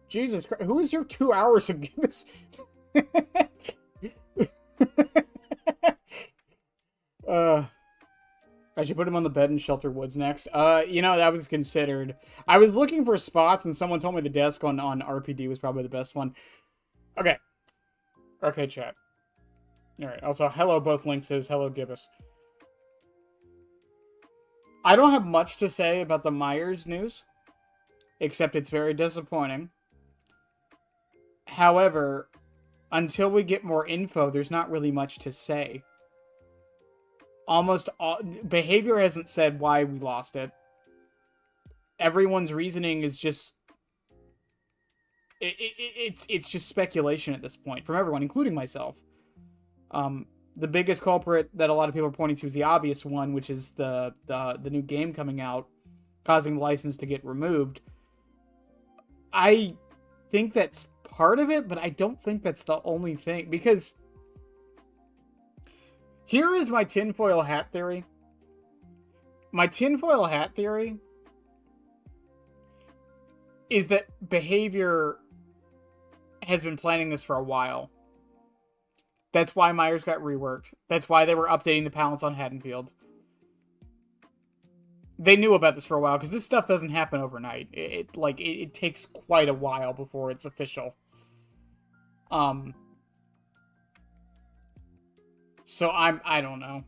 Jesus Christ. Who is here 2 hours and give us... I should put him on the bed in Shelter Woods next. You know, that was considered. I was looking for spots, and someone told me the desk on RPD was probably the best one. Okay. Okay, chat. Alright, also, hello, both links says, hello, Gibbous. I don't have much to say about the Myers news, except it's very disappointing. However, until we get more info, there's not really much to say. Almost all... Behavior hasn't said why we lost it. Everyone's reasoning is just... It's just speculation at this point, from everyone, including myself. The biggest culprit that a lot of people are pointing to is the obvious one, which is the new game coming out, causing the license to get removed. I think that's part of it, but I don't think that's the only thing, because here is my tinfoil hat theory. My tinfoil hat theory is that Behavior has been planning this for a while. That's why Myers got reworked. That's why they were updating the palettes on Haddonfield. They knew about this for a while, because this stuff doesn't happen overnight. It takes quite a while before it's official. So I don't know.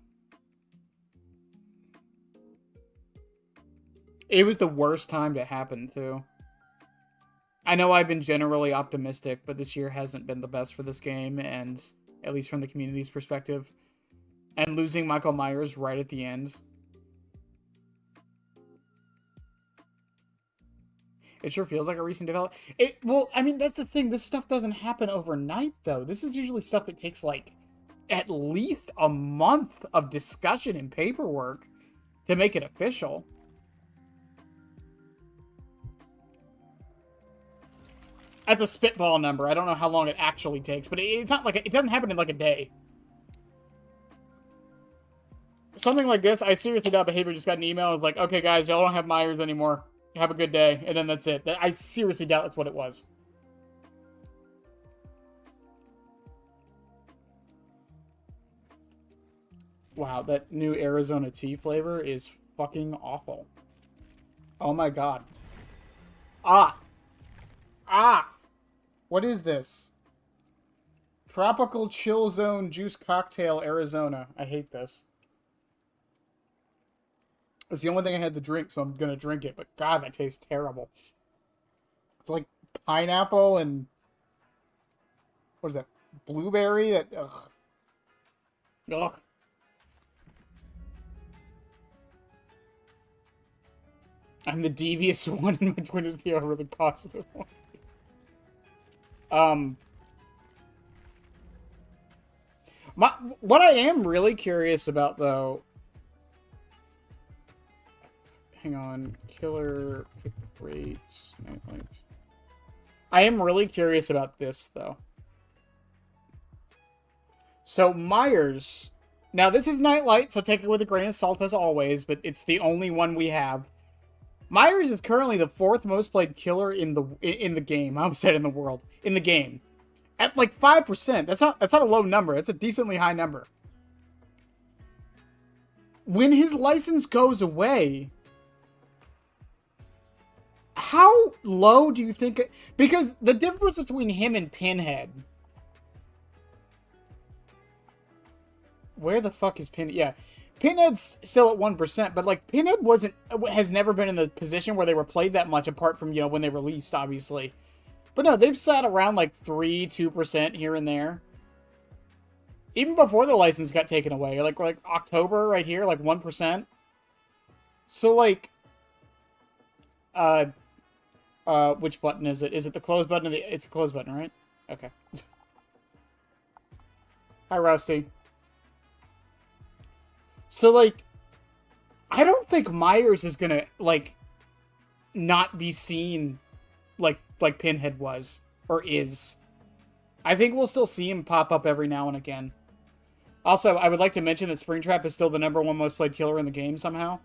It was the worst time to happen, too. I know I've been generally optimistic, but this year hasn't been the best for this game, and... at least from the community's perspective. And losing Michael Myers right at the end. It sure feels like a recent development. Well, I mean, that's the thing. This stuff doesn't happen overnight, though. This is usually stuff that takes, like, at least a month of discussion and paperwork to make it official. That's a spitball number. I don't know how long it actually takes, but it's not like it doesn't happen in like a day. Something like this, I seriously doubt Behavior just got an email. It was like, okay, guys, y'all don't have Myers anymore. Have a good day, and then that's it. I seriously doubt that's what it was. Wow, that new Arizona tea flavor is fucking awful. Oh my god. Ah! What is this? Tropical Chill Zone Juice Cocktail, Arizona. I hate this. It's the only thing I had to drink, so I'm gonna drink it. But god, that tastes terrible. It's like pineapple and... what is that? Blueberry? Ugh. Ugh. I'm the devious one, and my twin is the overly positive one. What I am really curious about, though... hang on. Killer pick rates. Nightlight. I am really curious about this, though. So, Myers... now, this is Nightlight, so take it with a grain of salt, as always, but it's the only one we have. Myers is currently the 4th most played killer in the game. I almost said in the world. In the game. At like 5%. That's not a low number. That's a decently high number. When his license goes away, how low do you think it... because the difference between him and Pinhead... where the fuck is Pinhead? Yeah. Pinhead's still at 1%, but, like, Pinhead has never been in the position where they were played that much, apart from, you know, when they released, obviously. But no, they've sat around, like, 2% here and there. Even before the license got taken away, like October right here, like, 1%. So, like, which button is it? Is it the close button or it's the close button, right? Okay. Hi, Rusty. So, like, I don't think Myers is gonna, like, not be seen like Pinhead was, or is. I think we'll still see him pop up every now and again. Also, I would like to mention that Springtrap is still the #1 most played killer in the game somehow.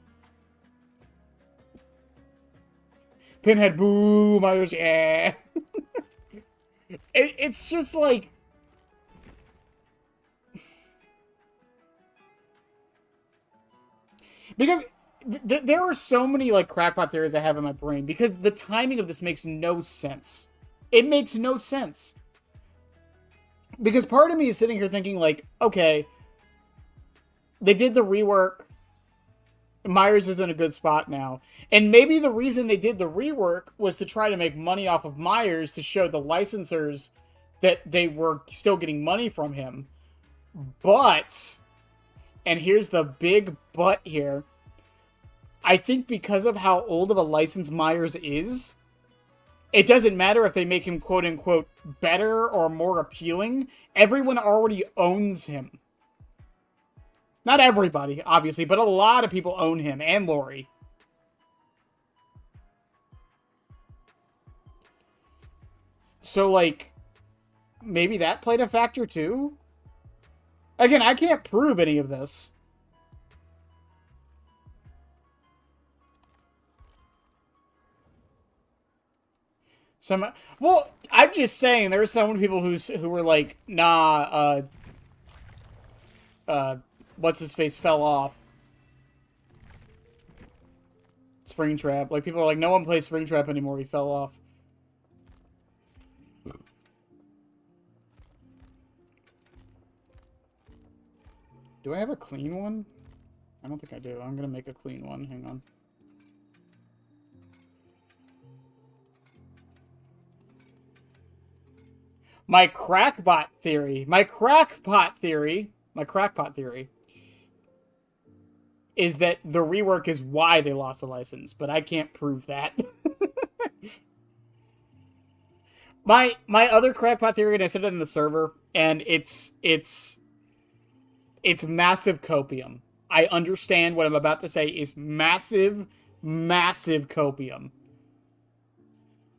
Pinhead, boo, Myers, yeah. it's just like... Because there are so many, like, crackpot theories I have in my brain, because the timing of this makes no sense. It makes no sense. Because part of me is sitting here thinking, like, okay, they did the rework. Myers is in a good spot now. And maybe the reason they did the rework was to try to make money off of Myers to show the licensors that they were still getting money from him. But, and here's the big but here, I think because of how old of a license Myers is, it doesn't matter if they make him quote-unquote better or more appealing. Everyone already owns him. Not everybody, obviously, but a lot of people own him, and Lori. So, like, maybe that played a factor, too? Again, I can't prove any of this. Well, I'm just saying, there were some people who were like, nah, what's-his-face fell off. Springtrap. Like, people are like, no one plays Springtrap anymore, he fell off. Do I have a clean one? I don't think I do. I'm gonna make a clean one. Hang on. My crackpot theory is that the rework is why they lost the license, but I can't prove that. my other crackpot theory, and I said it in the server, and it's massive copium. I understand what I'm about to say is massive, massive copium.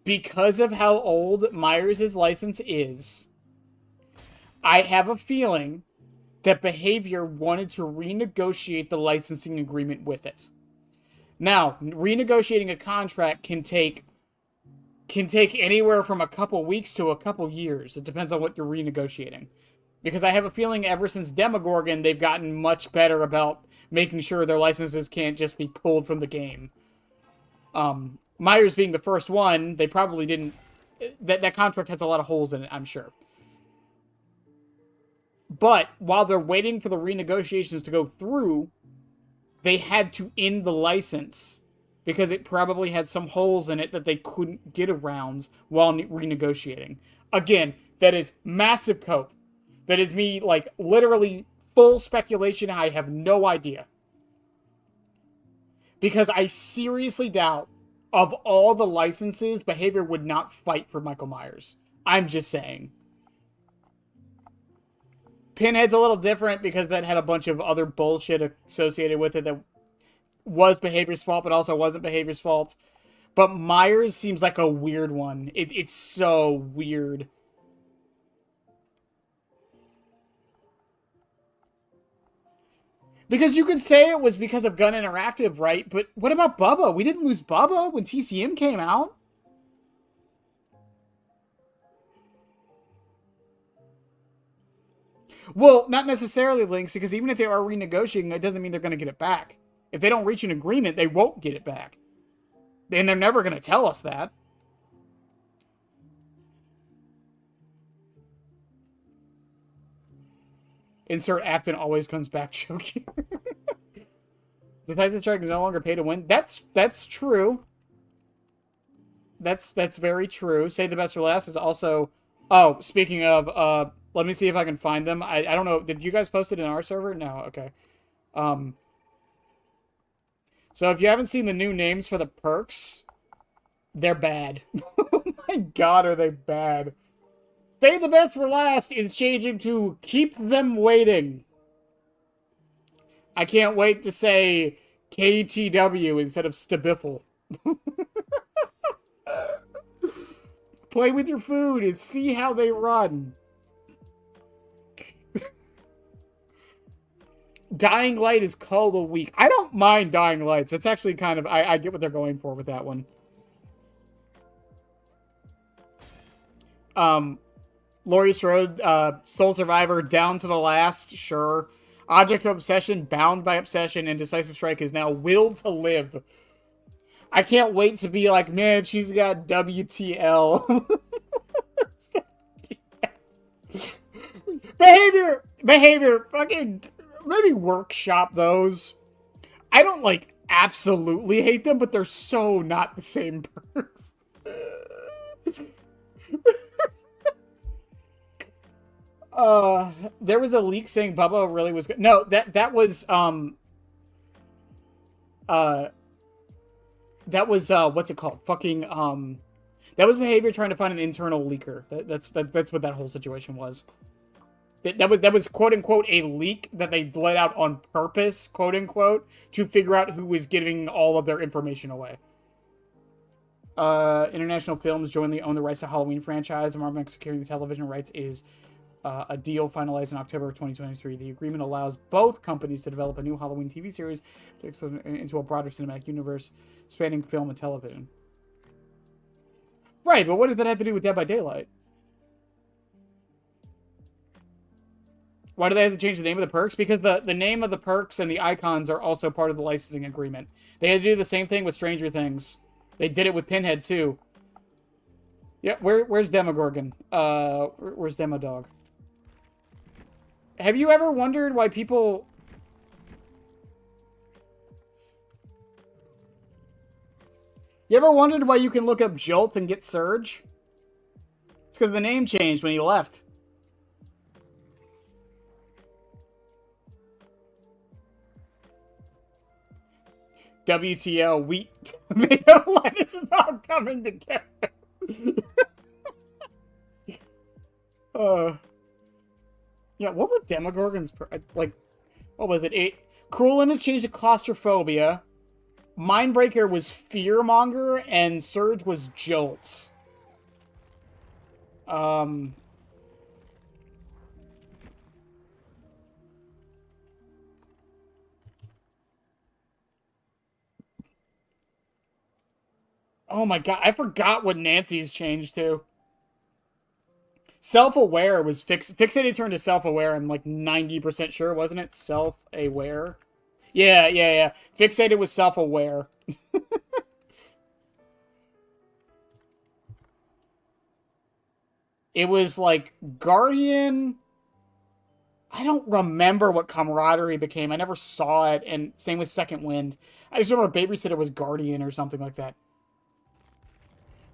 Because of how old Myers' license is, I have a feeling that Behavior wanted to renegotiate the licensing agreement with it. Now, renegotiating a contract can take anywhere from a couple weeks to a couple years. It depends on what you're renegotiating. Because I have a feeling ever since Demogorgon, they've gotten much better about making sure their licenses can't just be pulled from the game. Myers being the first one, they probably didn't... That contract has a lot of holes in it, I'm sure. But while they're waiting for the renegotiations to go through, they had to end the license because it probably had some holes in it that they couldn't get around while renegotiating. Again, that is massive cope. That is me, like, literally full speculation. I have no idea. Because I seriously doubt, of all the licenses, Behavior would not fight for Michael Myers. I'm just saying. Pinhead's a little different because that had a bunch of other bullshit associated with it that was Behavior's fault, but also wasn't Behavior's fault. But Myers seems like a weird one. It's so weird. Because you could say it was because of Gun Interactive, right? But what about Bubba? We didn't lose Bubba when TCM came out. Well, not necessarily, Lynx, because even if they are renegotiating, that doesn't mean they're going to get it back. If they don't reach an agreement, they won't get it back. And they're never going to tell us that. Insert Afton always comes back choking. The Tyson strike is no longer pay to win. That's true. That's very true. Save the best for last is also... Oh, speaking of... let me see if I can find them. I don't know. Did you guys post it in our server? No. Okay. So if you haven't seen the new names for the perks, they're bad. Oh my god, are they bad. Save the best for last is changing to keep them waiting. I can't wait to say KTW instead of Stabiffle. Play with your food and see how they run. Dying Light is called a week. I don't mind Dying Lights. It's actually kind of... I get what they're going for with that one. Laurie Strode, Soul Survivor, Down to the Last, sure. Object of Obsession, Bound by Obsession, and Decisive Strike is now Will to Live. I can't wait to be like, man, she's got WTL. Behavior, fucking, maybe workshop those. I don't, like, absolutely hate them, but they're so not the same perks. There was a leak saying Bubba really was good. No, that was what's it called? Fucking that was Behavior trying to find an internal leaker. That's what that whole situation was. That was quote unquote a leak that they let out on purpose, quote unquote, to figure out who was giving all of their information away. International Films jointly own the rights to Halloween franchise. The Marvel securing the television rights is a deal finalized in October of 2023. The agreement allows both companies to develop a new Halloween TV series into a broader cinematic universe spanning film and television. Right, but what does that have to do with Dead by Daylight? Why do they have to change the name of the perks? Because the name of the perks and the icons are also part of the licensing agreement. They had to do the same thing with Stranger Things. They did it with Pinhead, too. Yeah, where's Demogorgon? Where's Demodog? Have you ever wondered why people... You ever wondered why you can look up Jolt and get Surge? It's because the name changed when he left. WTL, wheat, tomato, lettuce is not coming together. Yeah, what were Demogorgon's... Like, what was it? Cruelin has changed to Claustrophobia. Mindbreaker was Fearmonger, and Surge was Jolts. Oh my god, I forgot what Nancy's changed to. Self-aware was Fixated turned to self-aware, I'm like 90% sure, wasn't it? Self-aware? Yeah. Fixated was self-aware. It was like Guardian... I don't remember what Camaraderie became. I never saw it, and same with Second Wind. I just remember Babysitter was Guardian or something like that.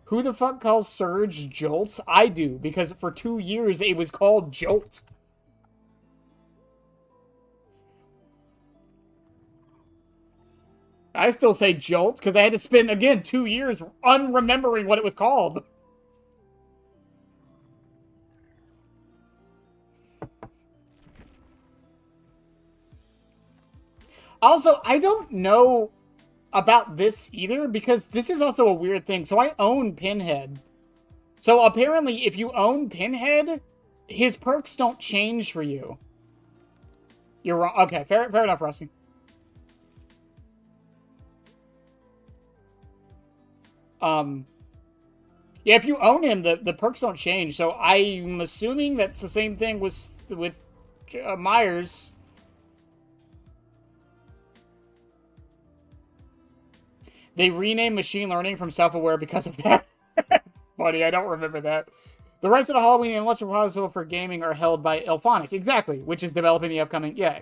Who the fuck calls Surge Jolt? I do, because for 2 years it was called Jolt. I still say Jolt, because I had to spend, again, 2 years unremembering what it was called. Also, I don't know about this either, because this is also a weird thing. So I own Pinhead. So apparently, if you own Pinhead, his perks don't change for you. You're wrong. Okay, fair enough, Rusty. Yeah, if you own him, the perks don't change. So I'm assuming that's the same thing with Myers. They renamed Machine Learning from Self-Aware because of that. That's funny, I don't remember that. The rights to the Halloween and intellectual property for gaming are held by Elphonic, exactly, which is developing the upcoming... Yeah.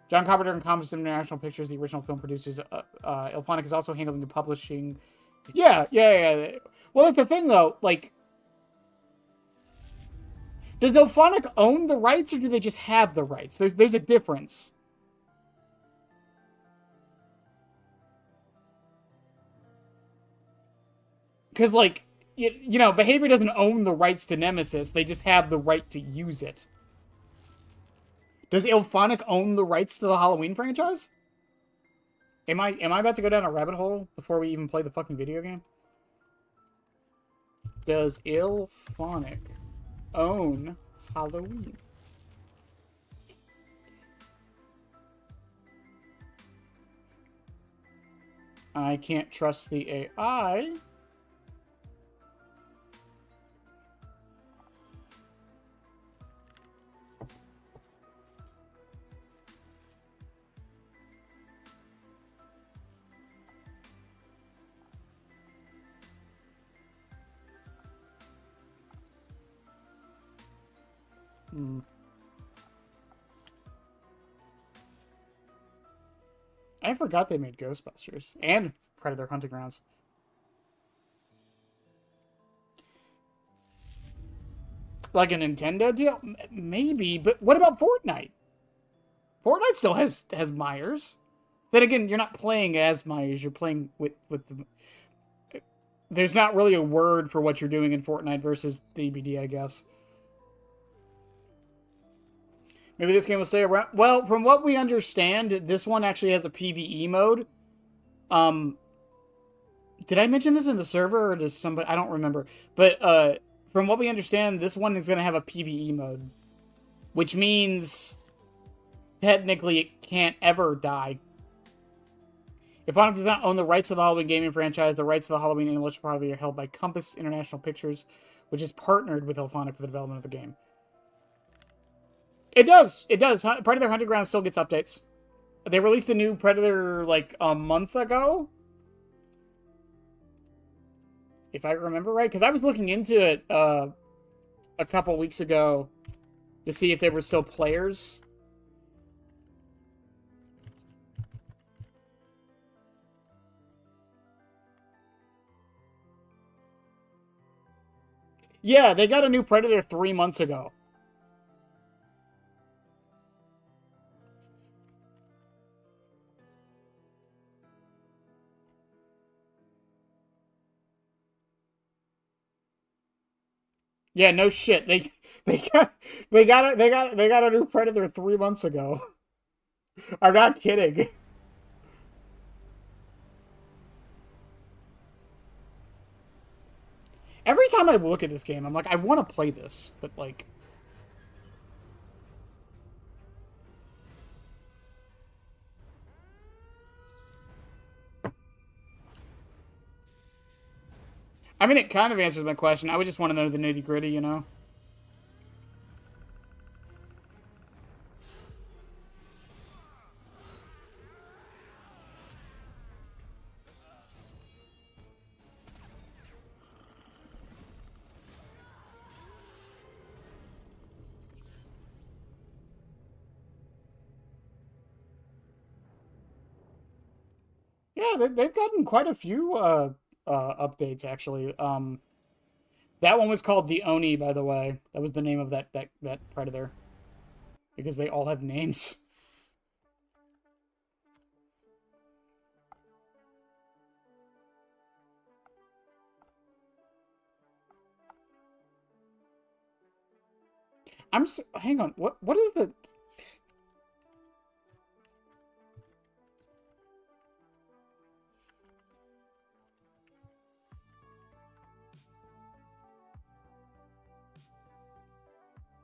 John Carpenter and Commerce International Pictures, the original film producers. Elphonic is also handling the publishing... Yeah. Well, that's the thing, though. Like, does Elphonic own the rights, or do they just have the rights? There's a difference. Because, like, you know, Behavior doesn't own the rights to Nemesis. They just have the right to use it. Does Elphonic own the rights to the Halloween franchise? Am I about to go down a rabbit hole before we even play the fucking video game? Does Elphonic own Halloween? I can't trust the AI. Hmm. I forgot they made Ghostbusters and Predator Hunting Grounds. Like a Nintendo deal? Maybe, but what about Fortnite? Fortnite still has Myers. Then again, you're not playing as Myers. You're playing with the. There's not really a word for what you're doing in Fortnite versus DBD, I guess. Maybe this game will stay around. Well, from what we understand, this one actually has a PvE mode. Um, did I mention this in the server or does somebody? I don't remember. But from what we understand, this one is going to have a PvE mode, which means technically it can't ever die. If Onyx does not own the rights to the Halloween gaming franchise, the rights to the Halloween intellectual property are held by Compass International Pictures, which is partnered with Elphonic for the development of the game. It does. It does. Predator Hunting Ground still gets updates. They released a new Predator like a month ago, if I remember right, because I was looking into it a couple weeks ago to see if there were still players. Yeah, they got a new Predator 3 months ago. Yeah, no shit. They got a new Predator 3 months ago. I'm not kidding. Every time I look at this game, I'm like, I want to play this, but like, I mean, it kind of answers my question. I would just want to know the nitty gritty, you know? Yeah, they've gotten quite a few updates actually. That one was called the Oni, by the way. That was the name of that predator because they all have names. Hang on. What is the?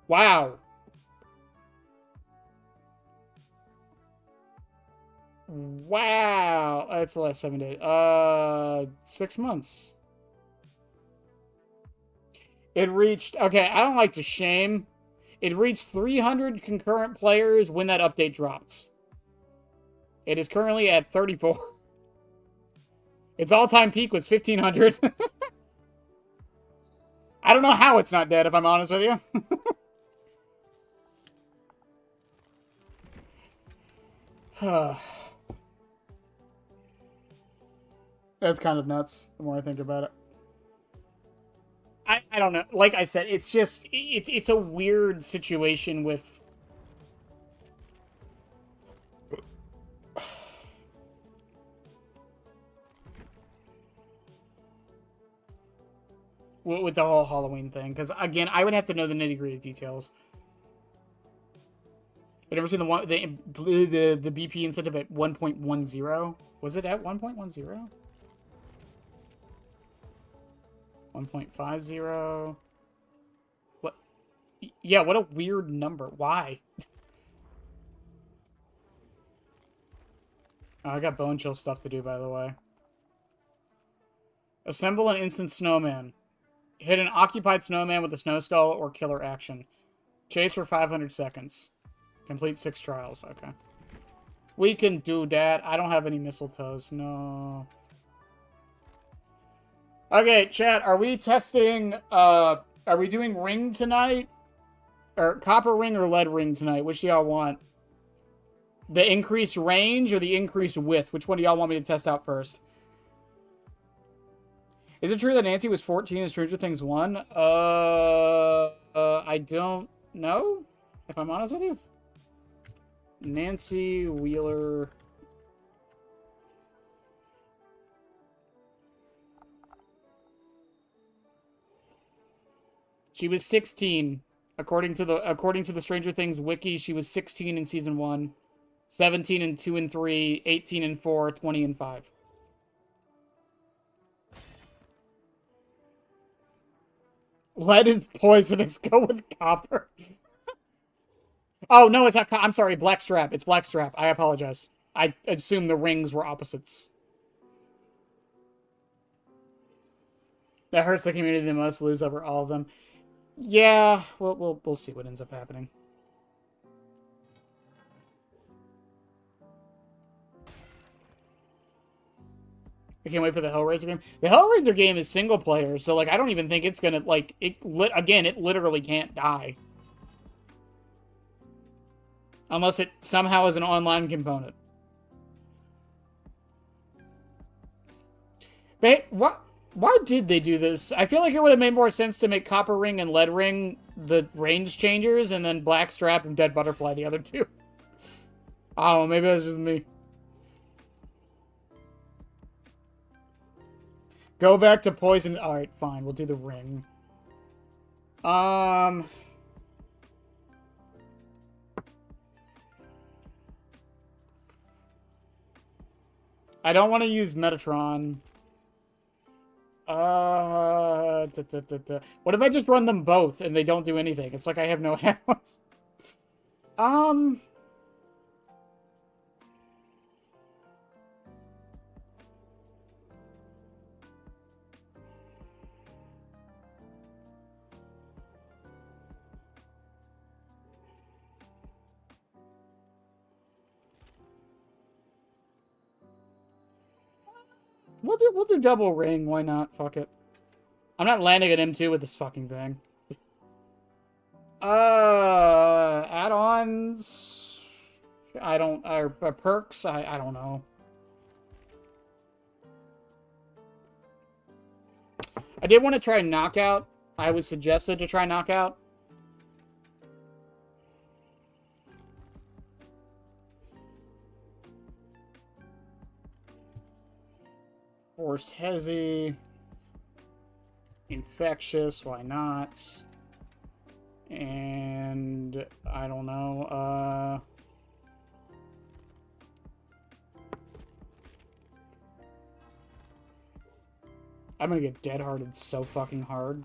Wow. Wow. That's the last 7 days. 6 months. It reached. Okay, I don't like to shame. It reached 300 concurrent players when that update dropped. It is currently at 34. Its all-time peak was 1,500. I don't know how it's not dead, if I'm honest with you. That's kind of nuts, the more I think about it. I don't know. Like I said, it's just... It's a weird situation with... with the whole Halloween thing. Because, again, I would have to know the nitty-gritty details. I've never seen the BP incentive at 1.10. Was it at 1.10? 1.50. What? Yeah, what a weird number. Why? Oh, I got bone chill stuff to do, by the way. Assemble an instant snowman. Hit an occupied snowman with a snow skull or killer action. Chase for 500 seconds. Complete 6 trials. Okay. We can do that. I don't have any mistletoes. No. Okay, chat. Are we testing... Are we doing Ring tonight? or copper ring or lead ring tonight? Which do y'all want? The increased range or the increased width? Which one do y'all want me to test out first? Is it true that Nancy was 14 in Stranger Things 1? I don't know, if I'm honest with you. Nancy Wheeler. She was 16. According to the Stranger Things wiki, she was 16 in season 1, 17 in 2 and 3, 18 and 4, 20 and 5. Lead is poisonous. Go with copper. Oh, no, it's not. I'm sorry, blackstrap. It's blackstrap. I apologize. I assumed the rings were opposites. That hurts the community the most, lose over all of them. Yeah, we'll see what ends up happening. I can't wait for the Hellraiser game. The Hellraiser game is single player, so like I don't even think it's gonna like it. Again, it literally can't die unless it somehow is an online component. But what? Why did they do this? I feel like it would have made more sense to make Copper Ring and Lead Ring the range changers, and then Blackstrap and Dead Butterfly the other two. I don't know, maybe that's just me. Go back to poison. Alright, fine, we'll do the ring. I don't want to use Metatron. What if I just run them both and they don't do anything? It's like I have no add-ons. We'll do double ring. Why not? Fuck it. I'm not landing at M2 with this fucking thing. Add-ons. I don't. Perks. I don't know. I did want to try Knockout. I was suggested to try Knockout. Forced Hezi. Infectious, why not? And I don't know, I'm gonna get dead-hearted so fucking hard.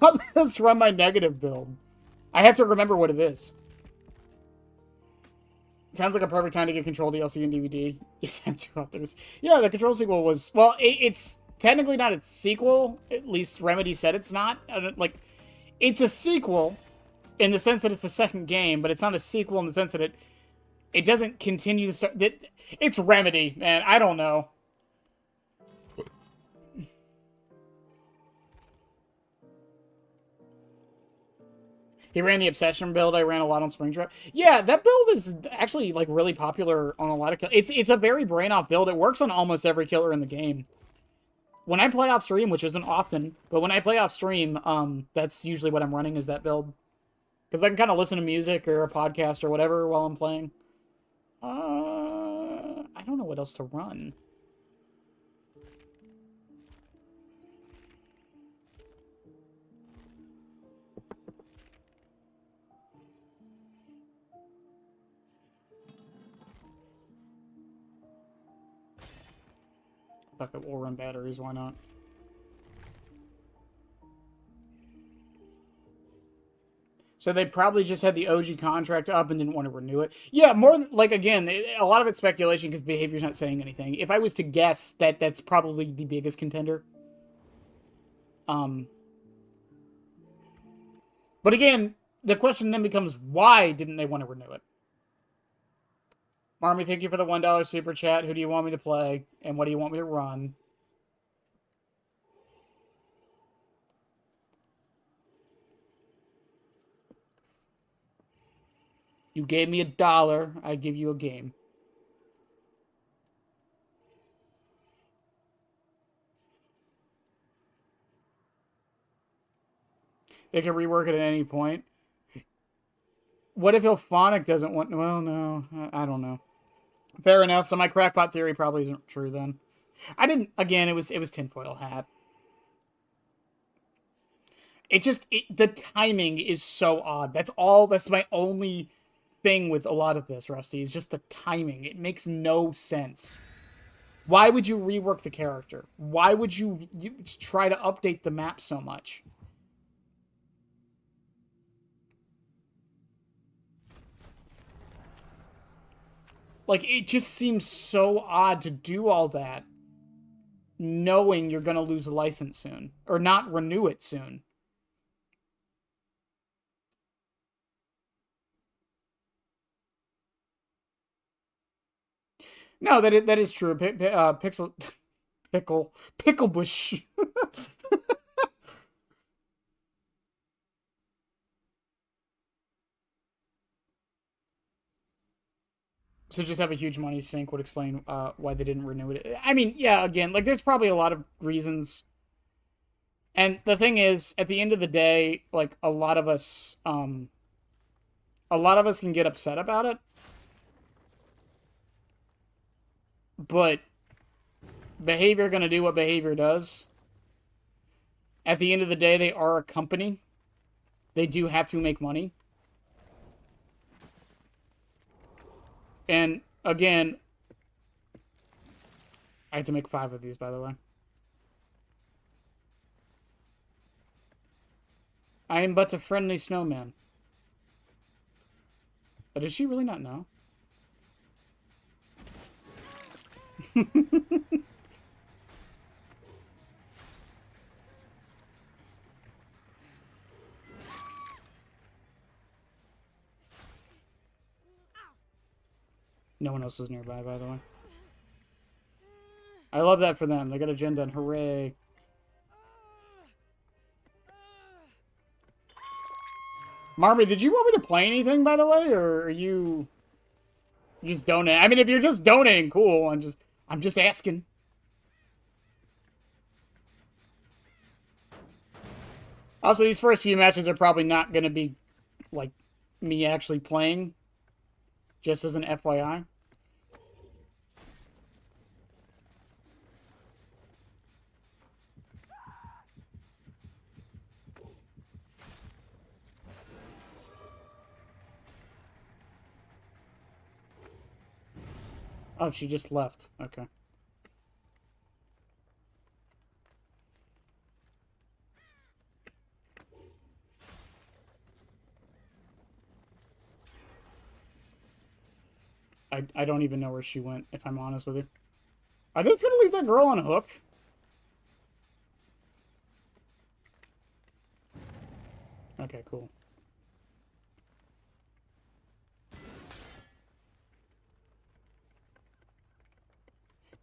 I'll just run my negative build. I have to remember what it is. Sounds like a perfect time to get Control DLC and DVD. Yes, I'm too optimistic. Yeah, the Control sequel was... Well, it's technically not a sequel. At least Remedy said it's not. Like, it's a sequel in the sense that it's the second game, but it's not a sequel in the sense that it doesn't continue to start... It's Remedy, man. I don't know. He ran the Obsession build. I ran a lot on Springtrap. Yeah, that build is actually like really popular on a lot of killers. It's a very brain-off build. It works on almost every killer in the game. When I play off stream, which isn't often, but when I play off stream, that's usually what I'm running is that build. Because I can kind of listen to music or a podcast or whatever while I'm playing. I don't know what else to run. Fuck it, we'll run batteries, why not? So they probably just had the OG contract up and didn't want to renew it. Yeah, more than, like, again, a lot of it's speculation because behavior's not saying anything. If I was to guess, that's probably the biggest contender. But again, the question then becomes, why didn't they want to renew it? Army, thank you for the $1 super chat. Who do you want me to play? And what do you want me to run? You gave me $1, I give you a game. They can rework it at any point. What if Ilphonic doesn't want... Well, no. I don't know. Fair enough. So my crackpot theory probably isn't true then. I didn't... Again, it was tinfoil hat. It just... the timing is so odd. That's all... That's my only thing with a lot of this, Rusty, is just the timing. It makes no sense. Why would you rework the character? Why would you try to update the map so much? Like, it just seems so odd to do all that, knowing you're going to lose a license soon. Or not renew it soon. No, that is true. Pickle bush. So just have a huge money sink would explain why they didn't renew it. I mean, yeah, again, like there's probably a lot of reasons. And the thing is, at the end of the day, like a lot of us can get upset about it. But behavior going to do what behavior does. At the end of the day, they are a company. They do have to make money. And again, I had to make 5 of these, by the way. I am but a friendly snowman. Does she really not know? No one else was nearby, by the way. I love that for them. They got a gen done. Hooray. Marmy, did you want me to play anything, by the way? Or are you just donating? I mean, if you're just donating, cool. I'm just asking. Also, these first few matches are probably not going to be, like, me actually playing. Just as an FYI. Oh, she just left. Okay. I don't even know where she went, if I'm honest with you. Are they just gonna leave that girl on a hook? Okay, cool.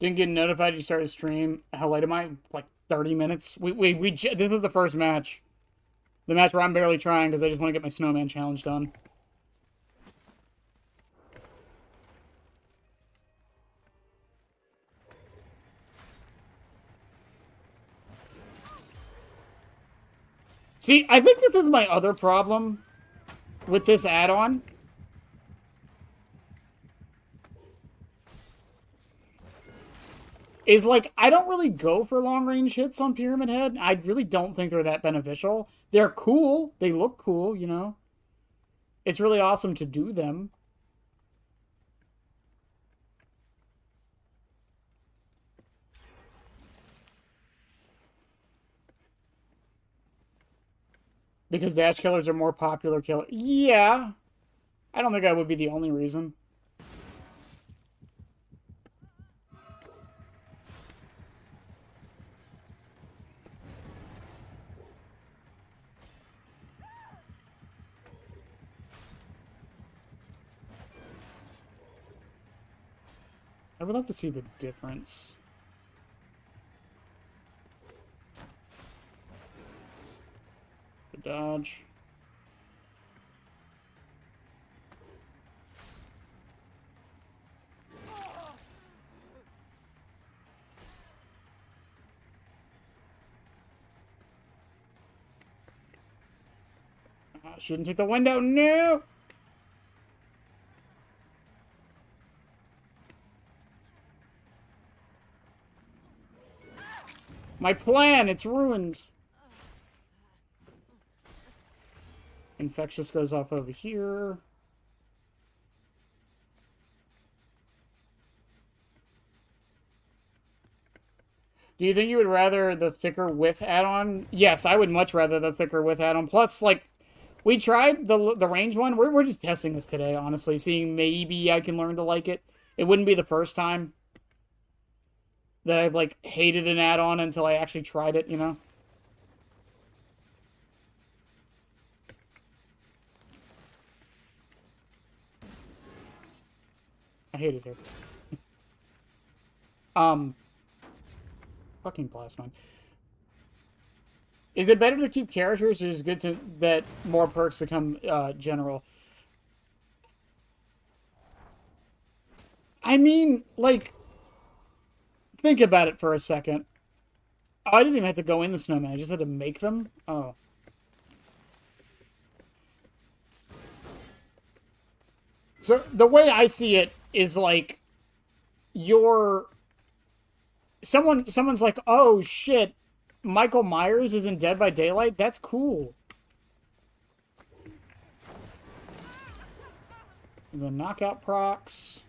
Didn't get notified you started stream. How late am I? Like 30 minutes? This is the first match. The match where I'm barely trying because I just want to get my snowman challenge done. See, I think this is my other problem with this add-on. Is like, I don't really go for long-range hits on Pyramid Head. I really don't think they're that beneficial. They're cool. They look cool, you know? It's really awesome to do them. Because dash killers are more popular killer. Yeah. I don't think that would be the only reason. I would love to see the difference. The dodge. Shouldn't take the window. No! My plan, it's ruins. Infectious goes off over here. Do you think you would rather the thicker width add-on? Yes, I would much rather the thicker width add-on. Plus, like, we tried the range one. We're just testing this today, honestly, seeing maybe I can learn to like it. It wouldn't be the first time that I've, like, hated an add-on until I actually tried it, you know? I hate it here. Fucking plasmine. Is it better to keep characters, or is it good to that more perks become general? I mean, like, think about it for a second. Oh, I didn't even have to go in the snowman. I just had to make them? Oh. So, the way I see it is, like, someone's like, oh, shit, Michael Myers is in Dead by Daylight? That's cool. And then knockout procs.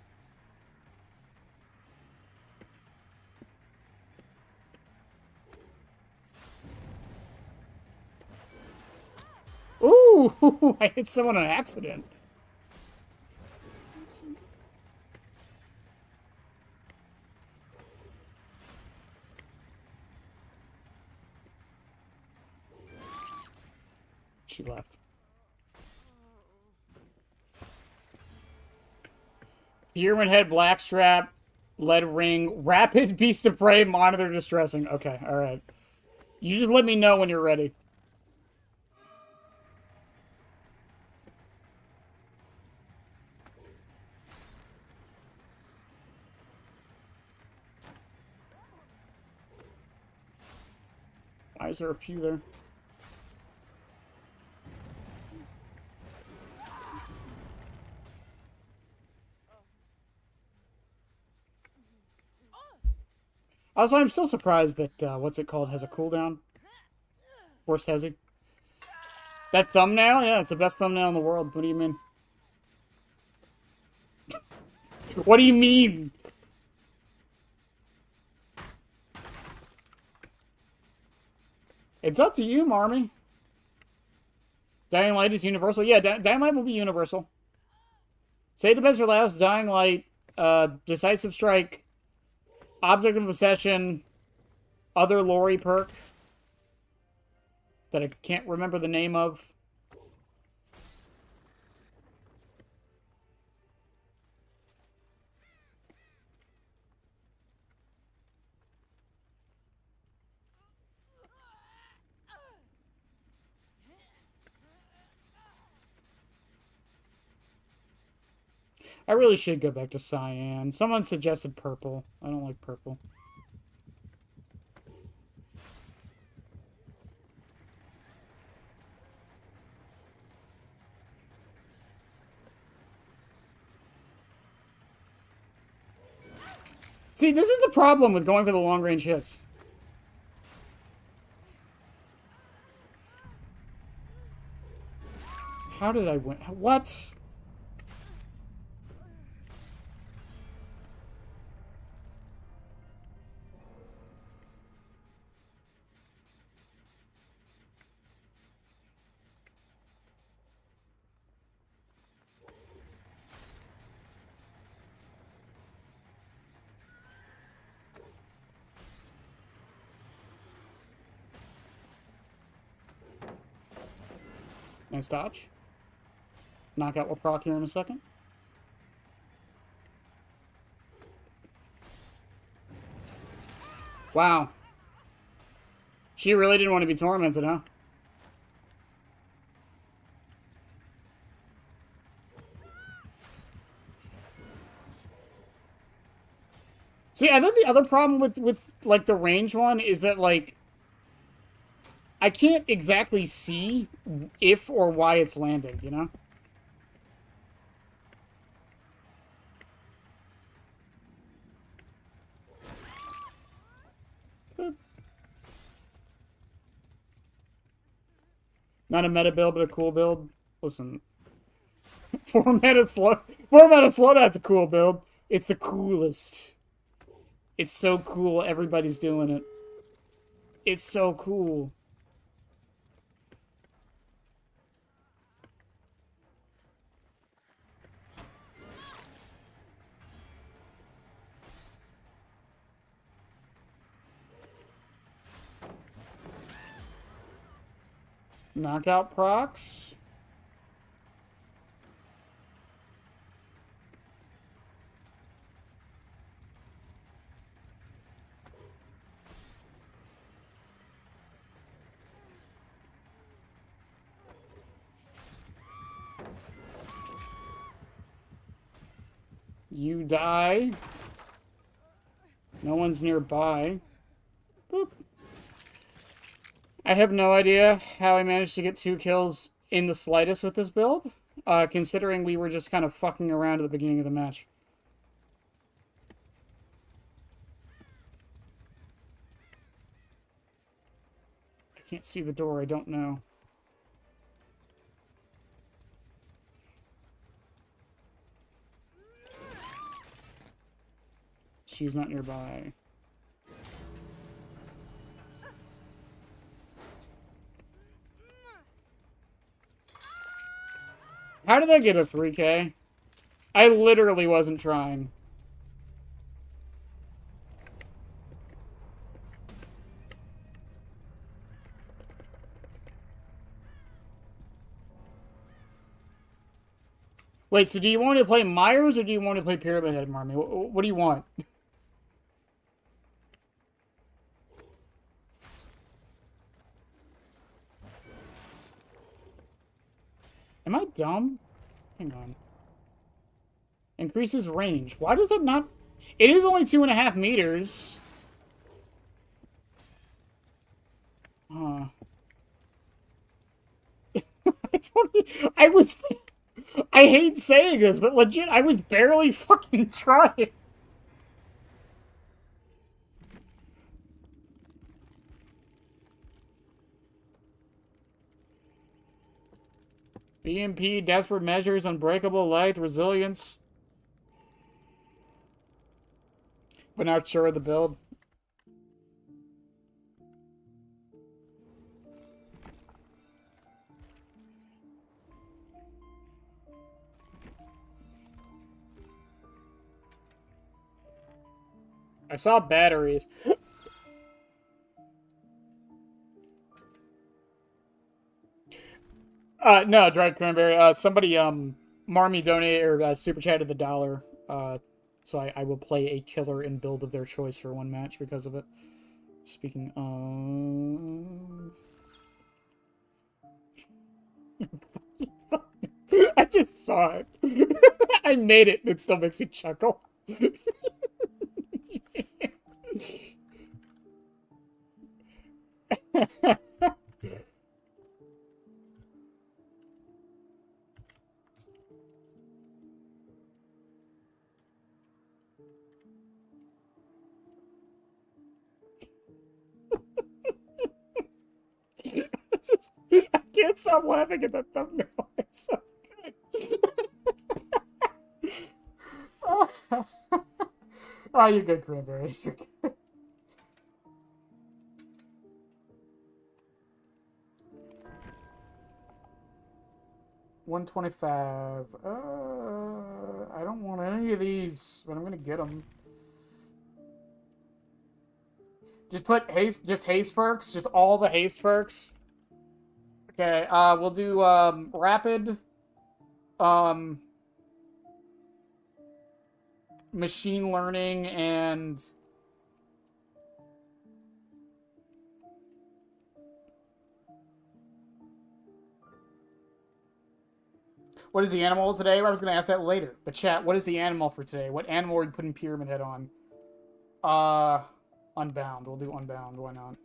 Ooh, I hit someone on accident. She left. Human head, blackstrap, lead ring, rapid beast of prey, monitor distressing. Okay, alright. You just let me know when you're ready. Why is there a pew there? Also, I'm still surprised that, what's it called, has a cooldown. Forced Hezi. That thumbnail? Yeah, it's the best thumbnail in the world. What do you mean? What do you mean? It's up to you, Marmy. Dying Light is universal. Yeah, Dying Light will be universal. Say the best for last. Dying Light, Decisive Strike, Object of Obsession, other Lori perk that I can't remember the name of. I really should go back to cyan. Someone suggested purple. I don't like purple. See, this is the problem with going for the long-range hits. How did I win? What? Nice dodge. Knockout will proc here in a second. Wow. She really didn't want to be tormented, huh? See, I think the other problem with like the range one is that like I can't exactly see if or why it's landing, you know? Not a meta build, but a cool build. Listen, 4 meta slowdown's a cool build. It's the coolest. It's so cool. Everybody's doing it. It's so cool. Knockout procs. You die. No one's nearby. Boop. I have no idea how I managed to get 2 kills in the slightest with this build, considering we were just kind of fucking around at the beginning of the match. I can't see the door, I don't know. She's not nearby. How did I get a 3K? I literally wasn't trying. Wait, so do you want to play Myers or do you want to play Pyramid Head, Marmy? What do you want? Am I dumb? Hang on. Increases range. Why does that not... It is only 2.5 meters. Huh. I was... I hate saying this, but legit, I was barely fucking trying. BMP, Desperate Measures, Unbreakable Light, Resilience. But not sure of the build. I saw batteries. No, dried cranberry. Somebody, Marmy donated or super chatted the $1. So I will play a killer in build of their choice for one match because of it. Speaking of... I just saw it. I made it. It still makes me chuckle. I can't stop laughing at that thumbnail. It's so good. Oh, you're good, Cranberry. You're good. $125. I don't want any of these, but I'm gonna get them. Just put haste, just haste perks, just all the haste perks. Okay, we'll do rapid, machine learning, and What is the animal today? I was going to ask that later. But chat, what is the animal for today? What animal are you putting Pyramid Head on? Unbound. We'll do Unbound. Why not?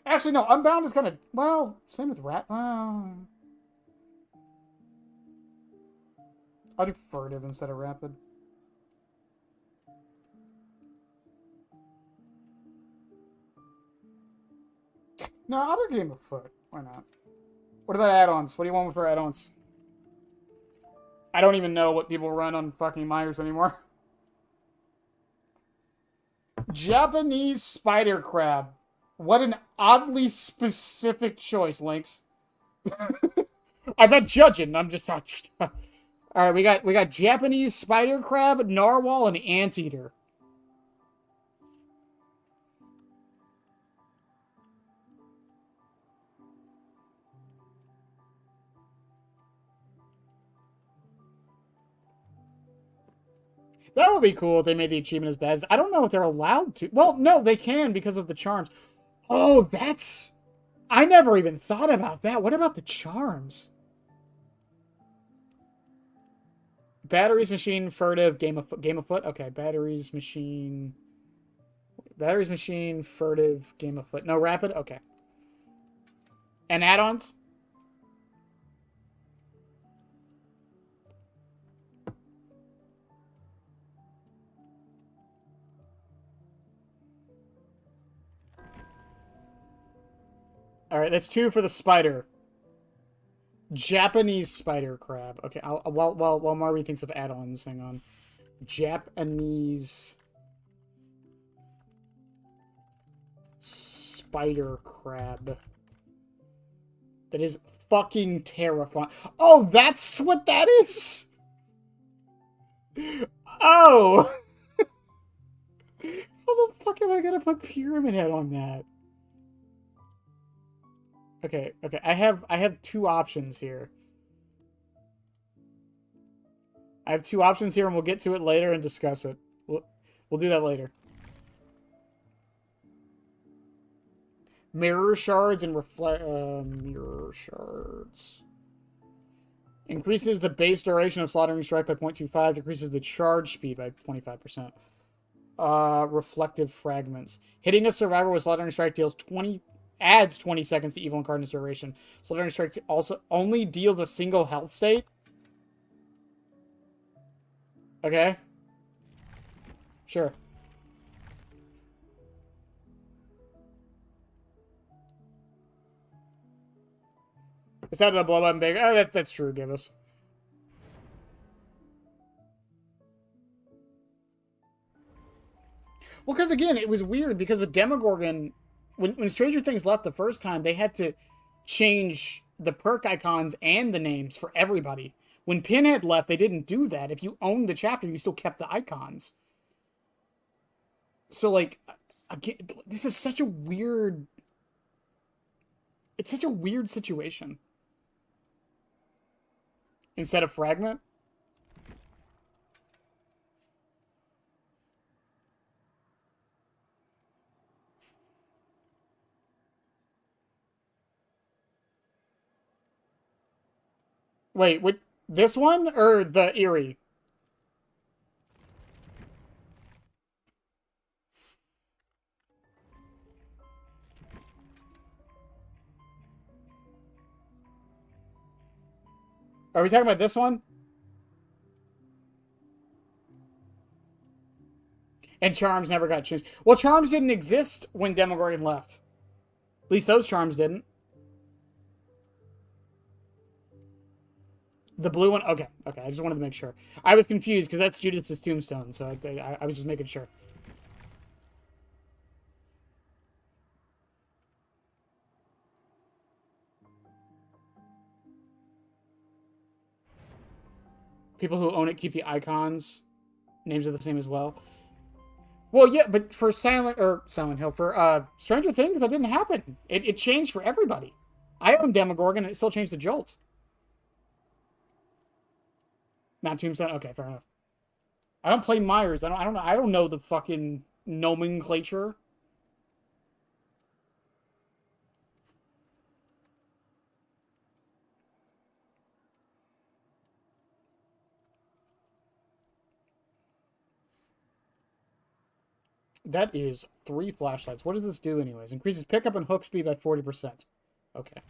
Actually, no. Unbound is kind of... Well, same with Rat. I'll do Furtive instead of Rapid. No, I'll do Game of Foot. Why not? What about add-ons? What do you want for add-ons? I don't even know what people run on fucking Myers anymore. Japanese spider crab. What an oddly specific choice, Lynx. I'm not judging. I'm just touched. All right, we got Japanese spider crab, narwhal, and anteater. That would be cool if they made the achievement as bad as... I don't know if they're allowed to. Well, no, they can because of the charms. Oh, that's... I never even thought about that. What about the charms? Batteries, machine, furtive, game of foot. Okay, batteries, machine, furtive, game of foot. No rapid. Okay. And add-ons. All right, that's 2 for the spider. Japanese spider crab. Okay, while Marby thinks of add-ons, hang on. Japanese spider crab. That is fucking terrifying. Oh, that's what that is? Oh! How the fuck am I gonna put Pyramid Head on that? Okay. I have 2 options here. I have 2 options here, and we'll get to it later and discuss it. We'll do that later. Mirror shards and mirror shards. Increases the base duration of slaughtering strike by 0.25. Decreases the charge speed by 25%. Reflective fragments. Hitting a survivor with slaughtering strike adds 20 seconds to evil incarnate's duration. Slaughtering strike also only deals a single health state. Okay. Sure. It's out of the blow button big. Oh, that's true, give us. Well, because again, it was weird because with Demogorgon, when Stranger Things left the first time, they had to change the perk icons and the names for everybody. When Pinhead left, they didn't do that. If you owned the chapter, you still kept the icons. So, like, again, this is such a weird... It's such a weird situation. Instead of fragment? Wait, this one or the Eerie? Are we talking about this one? And charms never got changed. Well, charms didn't exist when Demogorgon left. At least those charms didn't. The blue one? Okay. I just wanted to make sure. I was confused because that's Judith's tombstone, so I was just making sure. People who own it keep the icons. Names are the same as well. Well, yeah, but for Silent Hill, for Stranger Things, that didn't happen. It changed for everybody. I own Demogorgon, and it still changed to Jolt. Not Tombstone? Okay, fair enough. I don't play Myers. I don't know the fucking nomenclature. That is 3 flashlights. What does this do anyways? Increases pickup and hook speed by 40%. Okay.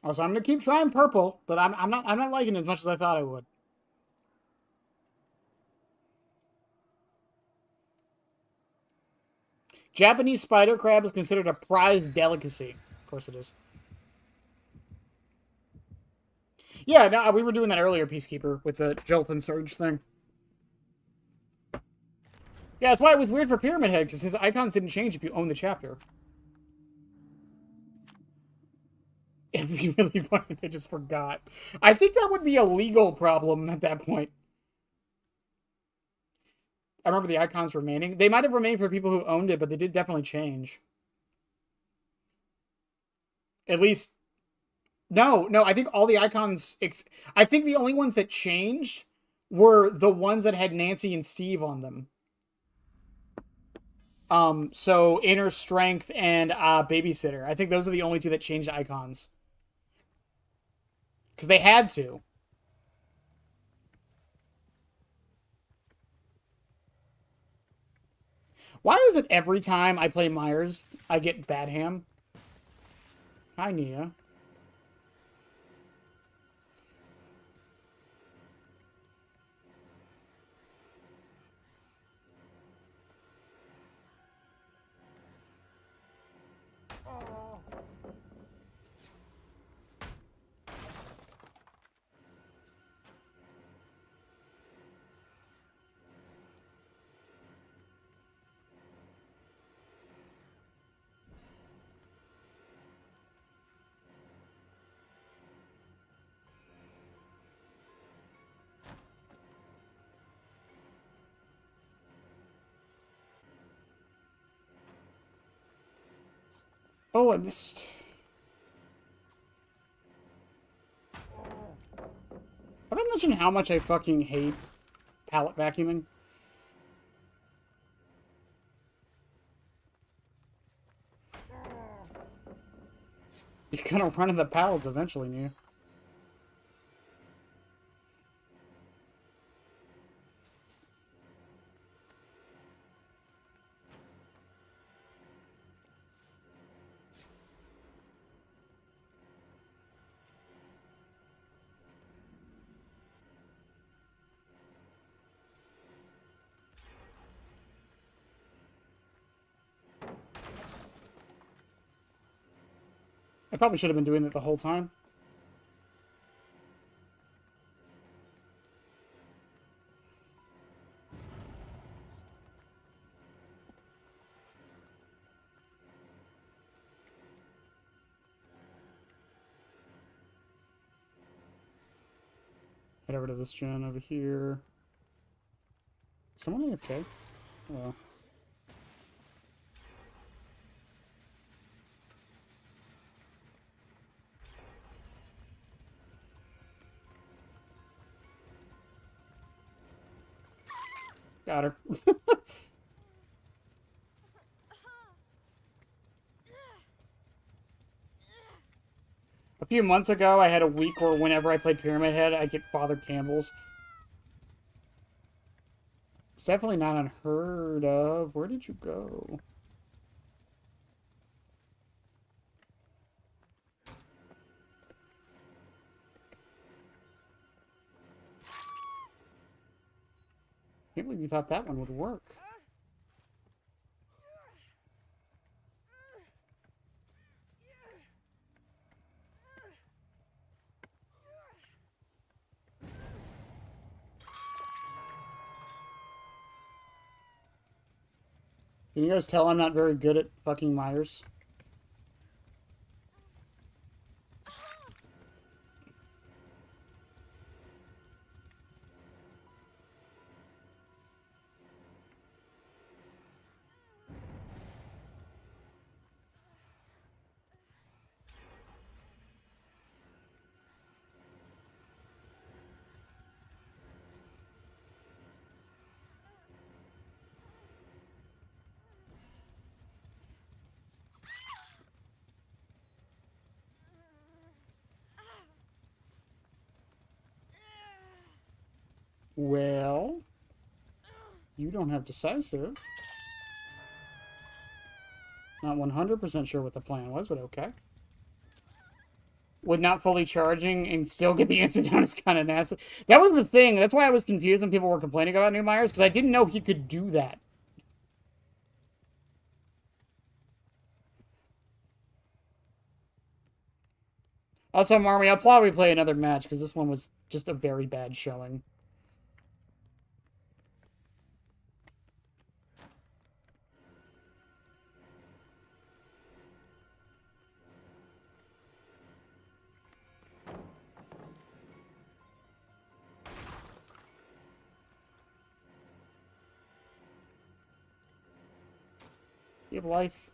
Also, I'm gonna keep trying purple, but I'm not liking it as much as I thought I would. Japanese spider crab is considered a prized delicacy. Of course it is. Yeah, no, we were doing that earlier, Peacekeeper, with the Jolt and Surge thing. Yeah, that's why it was weird for Pyramid Head, because his icons didn't change if you own the chapter. If we really wanted, they just forgot. I think that would be a legal problem at that point. I remember the icons remaining. They might have remained for people who owned it, but they did definitely change. At least, no, I think all the icons, I think the only ones that changed were the ones that had Nancy and Steve on them. So Inner Strength and Babysitter. I think those are the only two that changed icons. Because they had to. Why is it every time I play Myers, I get Bad Ham? Hi, Nia. Oh, I missed. Have I mentioned how much I fucking hate pallet vacuuming? You're gonna run into the pallets eventually, Nia. I probably should have been doing that the whole time. Head over to this gen over here. Someone AFK? Oh, well. Got her. A few months ago, I had a week where whenever I played Pyramid Head, I get Father Campbell's. It's definitely not unheard of. Where did you go? Can't believe you thought that one would work. Can you guys tell I'm not very good at fucking Myers? Well, you don't have decisive. Not 100% sure what the plan was, but okay. With not fully charging and still get the instant down is kind of nasty. That was the thing. That's why I was confused when people were complaining about New Myers, because I didn't know he could do that. Also, Marmy, I'll probably play another match, because this one was just a very bad showing. You have life.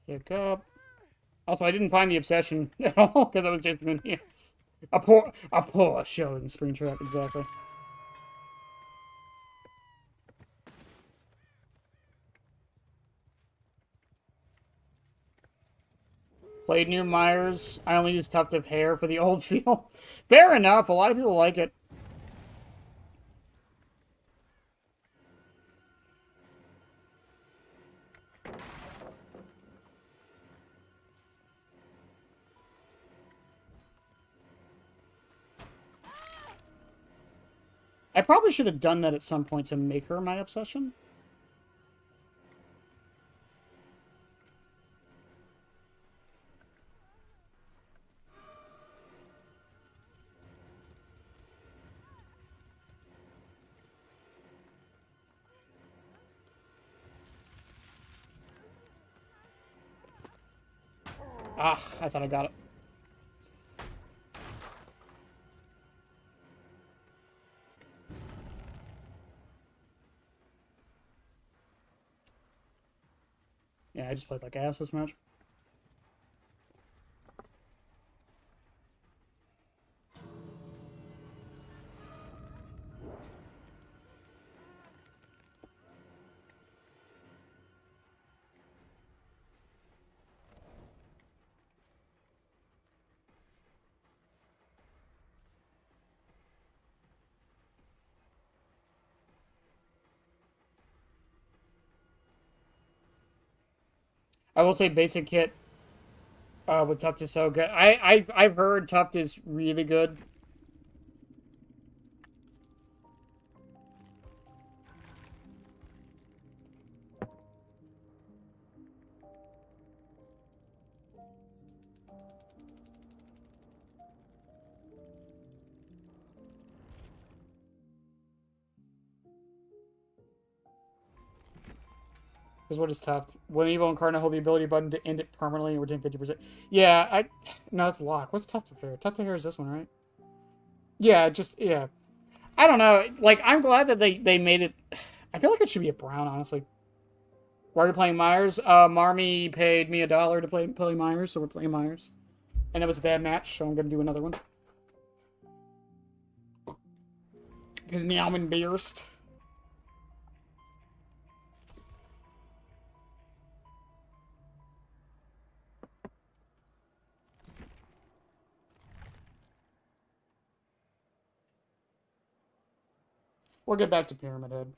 Pick up. Also, I didn't find the obsession at all, because I was just in here. A poor showing, Springtrap, exactly. Played New Myers. I only use Tuft of Hair for the old feel. Fair enough. A lot of people like it. I probably should have done that at some point to make her my obsession. Ah, I thought I got it. Yeah, I just played like ass this match. I will say basic hit with Tuft is so good. I've heard Tuft is really good. Because what is Tuft? When evil incarnate, hold the ability button to end it permanently and retain 50%. Yeah, no, it's lock. What's Tuft of Hair? Tuft of Hair is this one, right? Yeah, yeah. I don't know. Like, I'm glad that they made it. I feel like it should be a brown, honestly. Why are we playing Myers? Marmy paid me $1 to play Myers, so we're playing Myers. And it was a bad match, so I'm gonna do another one. Because now I'm embarrassed. We'll get back to Pyramid Head.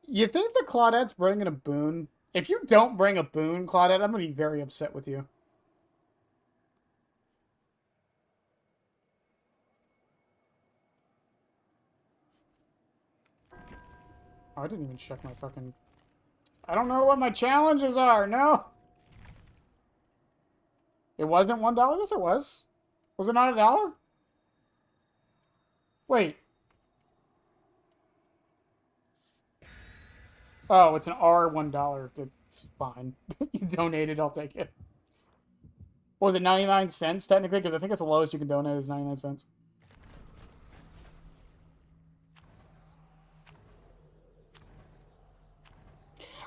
You think the Claudette's bringing a boon? If you don't bring a boon, Claudette, I'm going to be very upset with you. Oh, I didn't even check my fucking... I don't know what my challenges are, no! It wasn't $1? Yes, it was. Was it not $1? Wait. Oh, it's an R $1. It's fine. You donated, I'll take it. What was it, 99 cents technically? Because I think it's the lowest you can donate is 99 cents.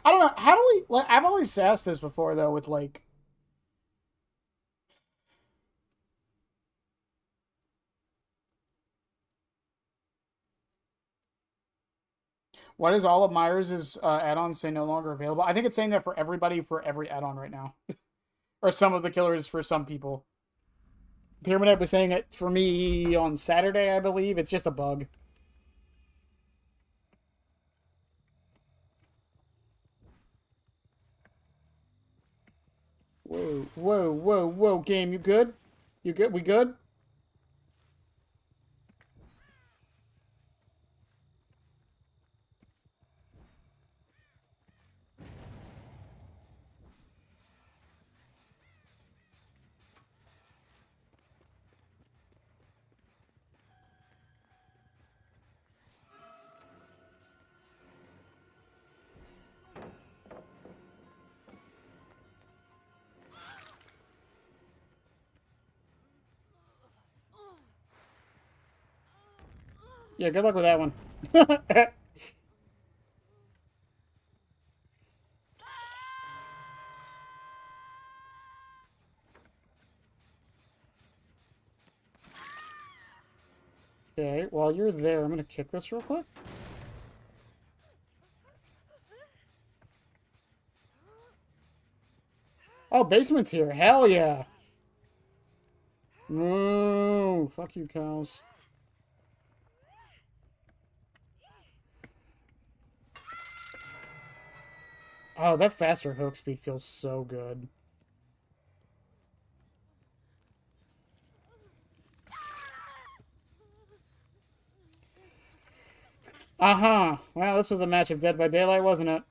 I don't know. How do we... Like, I've always asked this before, though, with, like... Why does all of Myers' add-ons say no longer available? I think it's saying that for everybody for every add-on right now. Or some of the killers for some people. Pyramid Head was saying it for me on Saturday, I believe. It's just a bug. Whoa, whoa, whoa, whoa, game, you good? You good? We good? Yeah, good luck with that one. Okay, while you're there, I'm gonna kick this real quick. Oh, basement's here. Hell yeah. Moo. Fuck you, cows. Oh, that faster hook speed feels so good. Uh-huh. Well, this was a match of Dead by Daylight, wasn't it?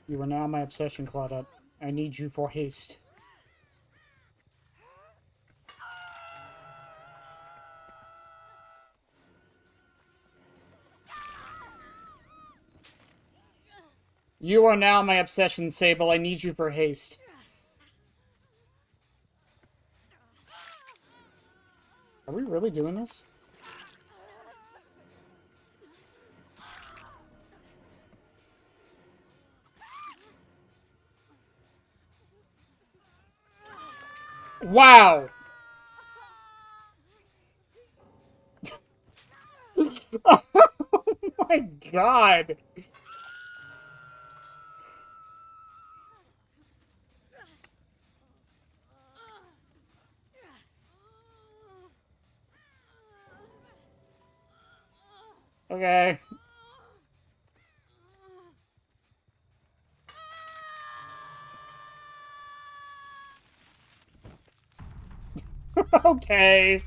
You are now my obsession, Claudette. I need you for haste. You are now my obsession, Sable. I need you for haste. Are we really doing this? Wow! Oh my god! Okay. Okay.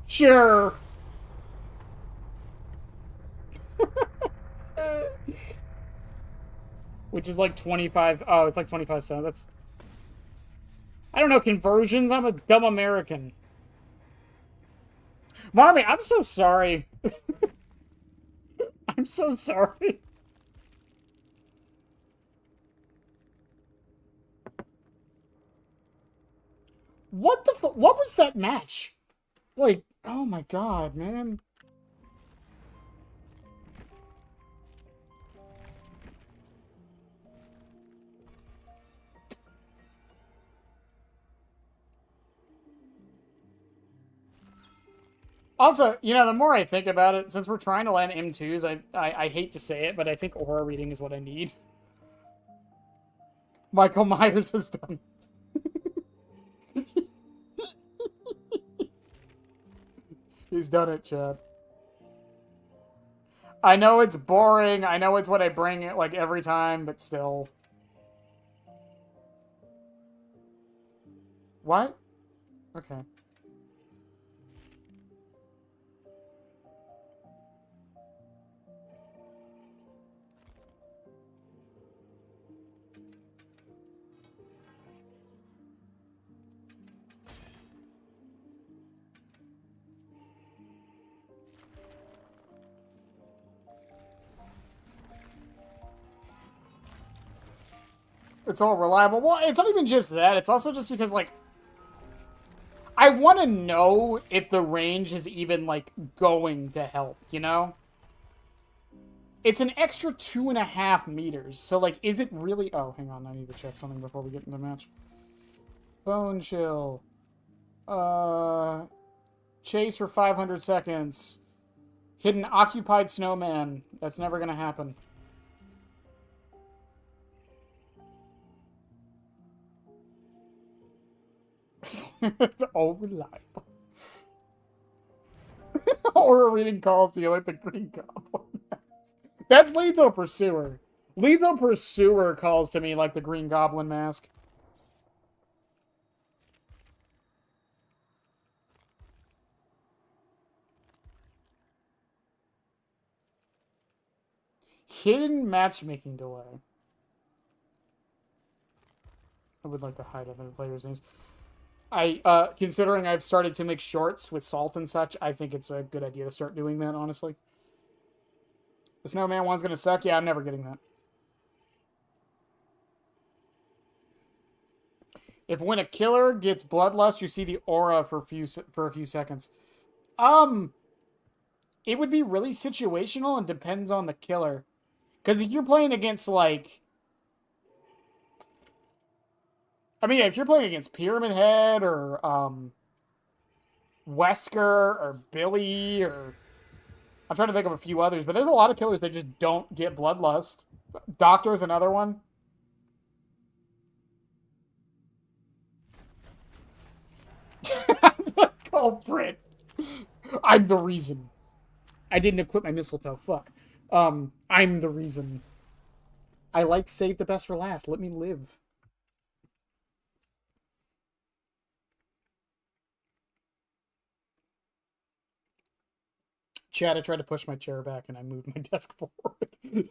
Sure. Which is like 25. Oh, it's like 25 cents. That's... I don't know conversions. I'm a dumb American. Mommy, I'm so sorry. I'm so sorry. What the what was that match? Like, oh my god, man. Also, you know, the more I think about it, since we're trying to land M2s, I hate to say it, but I think aura reading is what I need. Michael Myers has done. He's done it, Chad. I know it's boring. I know it's what I bring it like every time, but still. What? Okay. It's all reliable. Well, it's not even just that. It's also just because, like, I want to know if the range is even, like, going to help, you know? It's an extra 2.5 meters. So, like, is it really... Oh, hang on. I need to check something before we get into the match. Bone chill. Chase for 500 seconds. Hidden occupied snowman. That's never gonna happen. It's all reliable. Aura reading calls to you like the Green Goblin. That's Lethal Pursuer. Lethal Pursuer calls to me like the Green Goblin mask. Hidden matchmaking delay. I would like to hide other players' names. Considering I've started to make shorts with salt and such, I think it's a good idea to start doing that, honestly. The snowman one's gonna suck? Yeah, I'm never getting that. If when a killer gets bloodlust, you see the aura for a few seconds. It would be really situational and depends on the killer. Because if you're playing against, like... I mean, if you're playing against Pyramid Head or, Wesker or Billy or... I'm trying to think of a few others, but there's a lot of killers that just don't get bloodlust. Doctor's another one. I'm the culprit. I'm the reason. I didn't equip my mistletoe. Fuck. I'm the reason. I like save the best for last. Let me live. Chad, I tried to push my chair back and I moved my desk forward.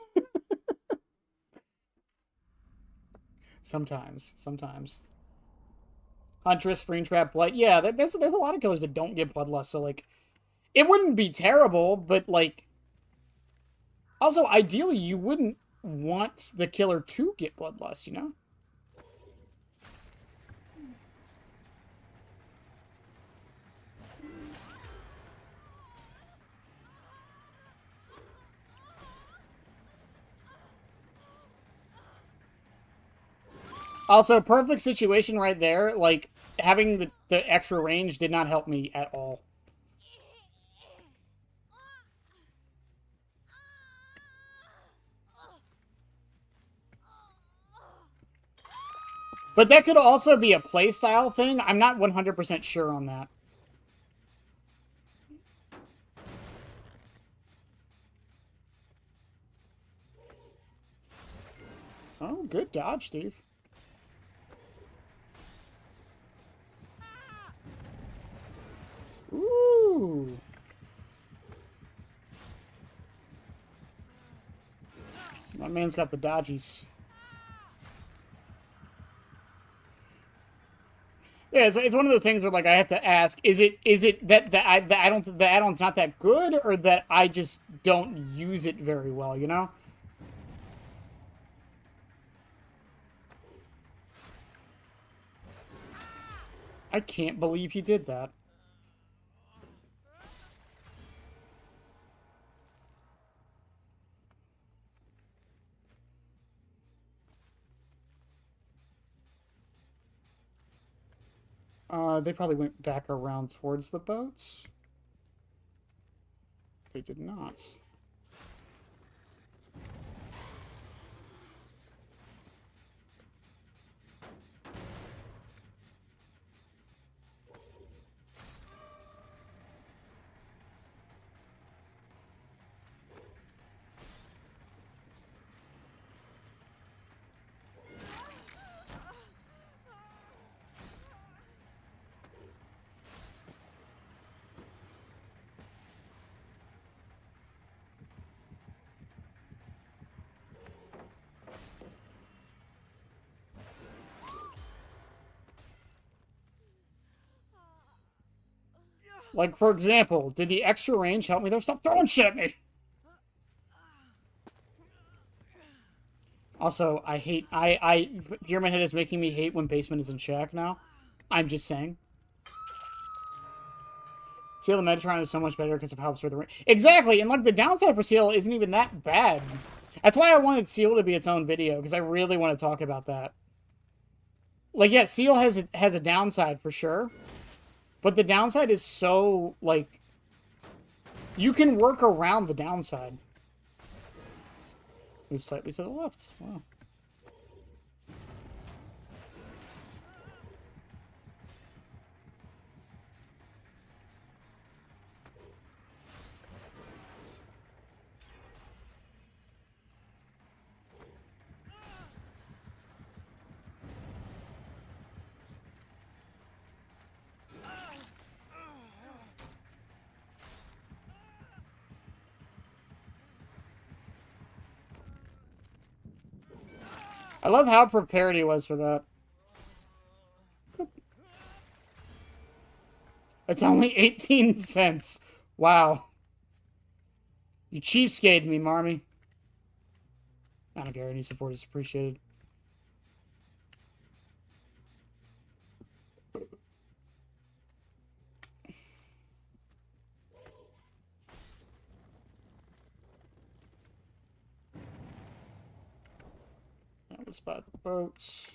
Sometimes. Huntress, Springtrap, Blight. Yeah, there's a lot of killers that don't get bloodlust, so, like, it wouldn't be terrible, but, like, also, ideally, you wouldn't want the killer to get bloodlust, you know? Also, perfect situation right there. Like, having the extra range did not help me at all. But that could also be a playstyle thing. I'm not 100% sure on that. Oh, good dodge, Steve. Ooh. My man's got the dodgies. Yeah, it's one of those things where, like, I have to ask: is it that the add-on's not that good, or that I just don't use it very well? You know? I can't believe he did that. They probably went back around towards the boats. They did not. Like, for example, did the extra range help me? Stop throwing shit at me! Also, I hate... Pyramid Head is making me hate when Basement is in check now. I'm just saying. Seal the Metatron is so much better because of how absurd the ring... Exactly! And, like, the downside for Seal isn't even that bad. That's why I wanted Seal to be its own video, because I really want to talk about that. Like, yeah, Seal has a downside for sure. But the downside is so, like... You can work around the downside. Move slightly to the left. Wow. I love how prepared he was for that. It's only 18 cents. Wow. You cheapskated me, Marmy. I don't care. Any support is appreciated. Let's spot the boats.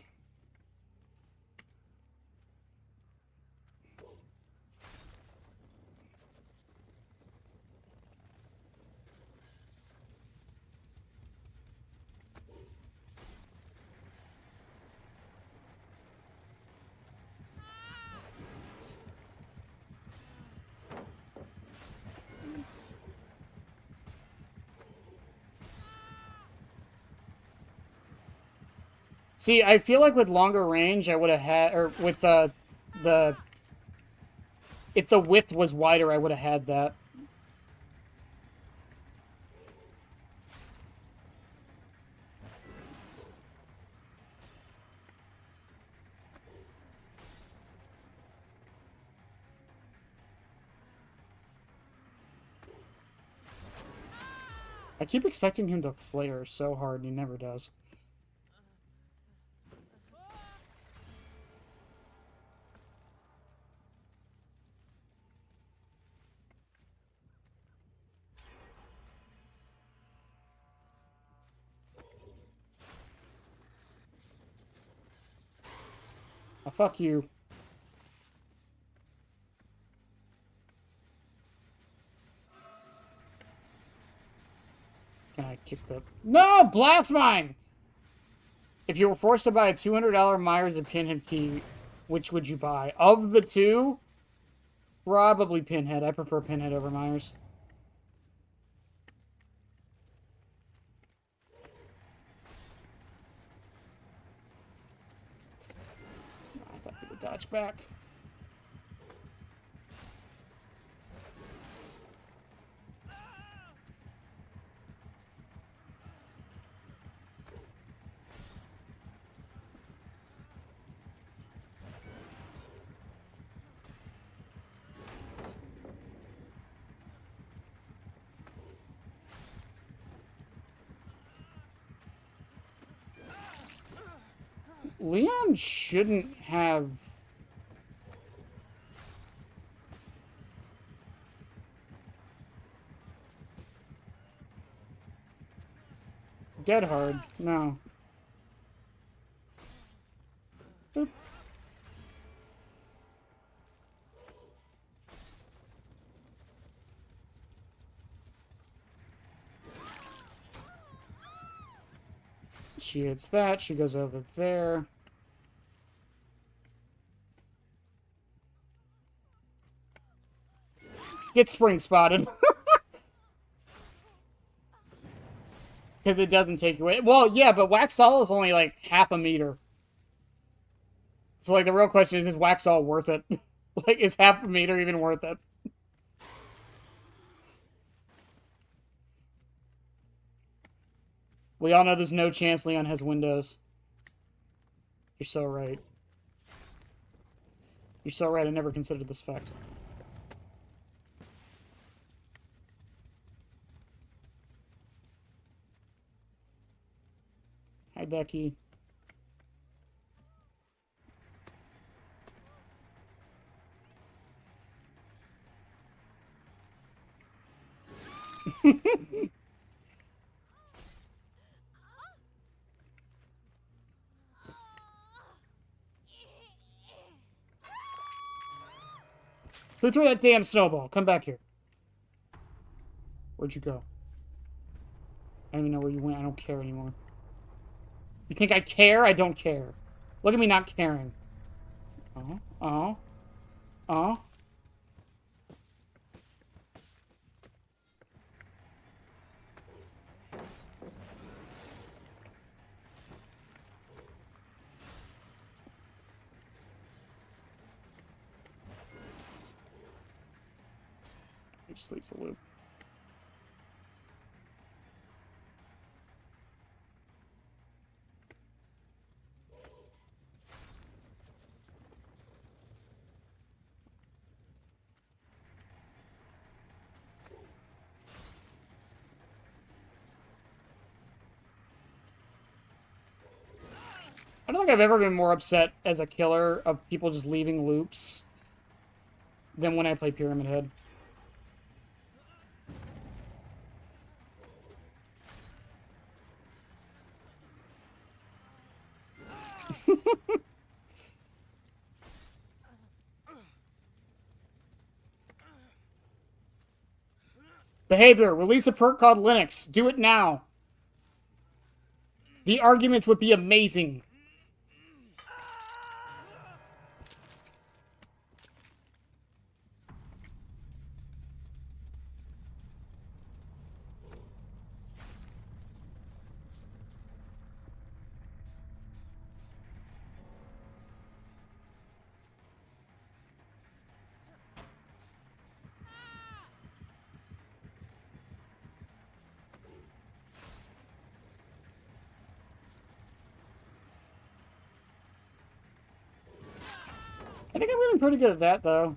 See, I feel like with longer range, I would have had, or with if the width was wider, I would have had that. I keep expecting him to flare so hard, and he never does. Oh, fuck you. Can I kick the... No! Blast Mine! If you were forced to buy a $200 Myers and Pinhead key, which would you buy? Of the two, probably Pinhead. I prefer Pinhead over Myers. I thought he would dodge back. Leon shouldn't have... Dead hard. No. Boop. She hits that. She goes over there. Get spring spotted. Because it doesn't take away. Well, yeah, but Waxall is only like half a meter. So, like, the real question is Waxall worth it? Like, is half a meter even worth it? We all know there's no chance Leon has windows. You're so right. You're so right, I never considered this fact. Hi, Becky. Who threw that damn snowball? Come back here. Where'd you go? I don't even know where you went. I don't care anymore. You think I care? I don't care. Look at me not caring. Oh, oh, oh. He just leaves the loop. I don't think I've ever been more upset as a killer of people just leaving loops than when I play Pyramid Head. Behavior. Release a perk called Linux. Do it now. The arguments would be amazing. I think I'm getting pretty good at that, though.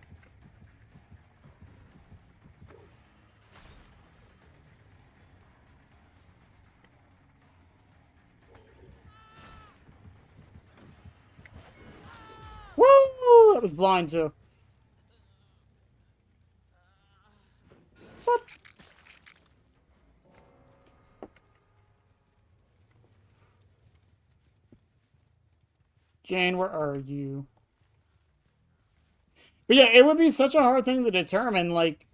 Woo! That was blind, too. What? Jane, where are you? But yeah, it would be such a hard thing to determine, like,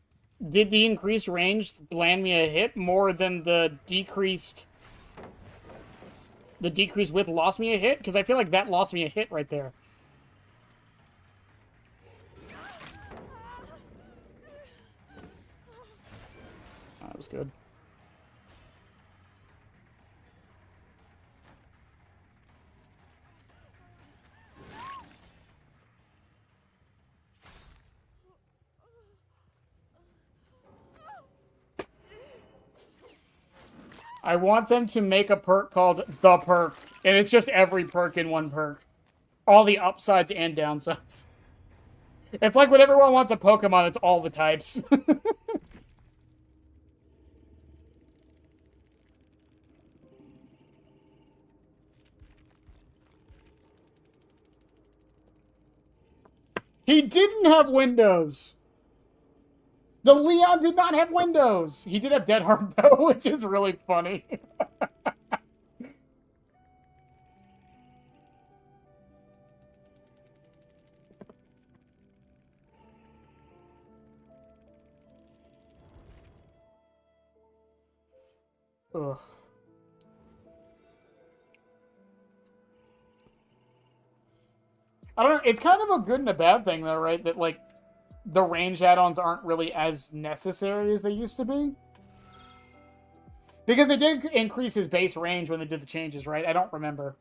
did the increased range land me a hit more than the decreased width lost me a hit? Because I feel like that lost me a hit right there. That was good. I want them to make a perk called The Perk, and it's just every perk in one perk. All the upsides and downsides. It's like when everyone wants a Pokemon, it's all the types. He didn't have windows. The Leon did not have windows. He did have Dead Hard, though, which is really funny. Ugh. I don't know. It's kind of a good and a bad thing, though, right? That, like, the range add-ons aren't really as necessary as they used to be. Because they did increase his base range when they did the changes, right? I don't remember.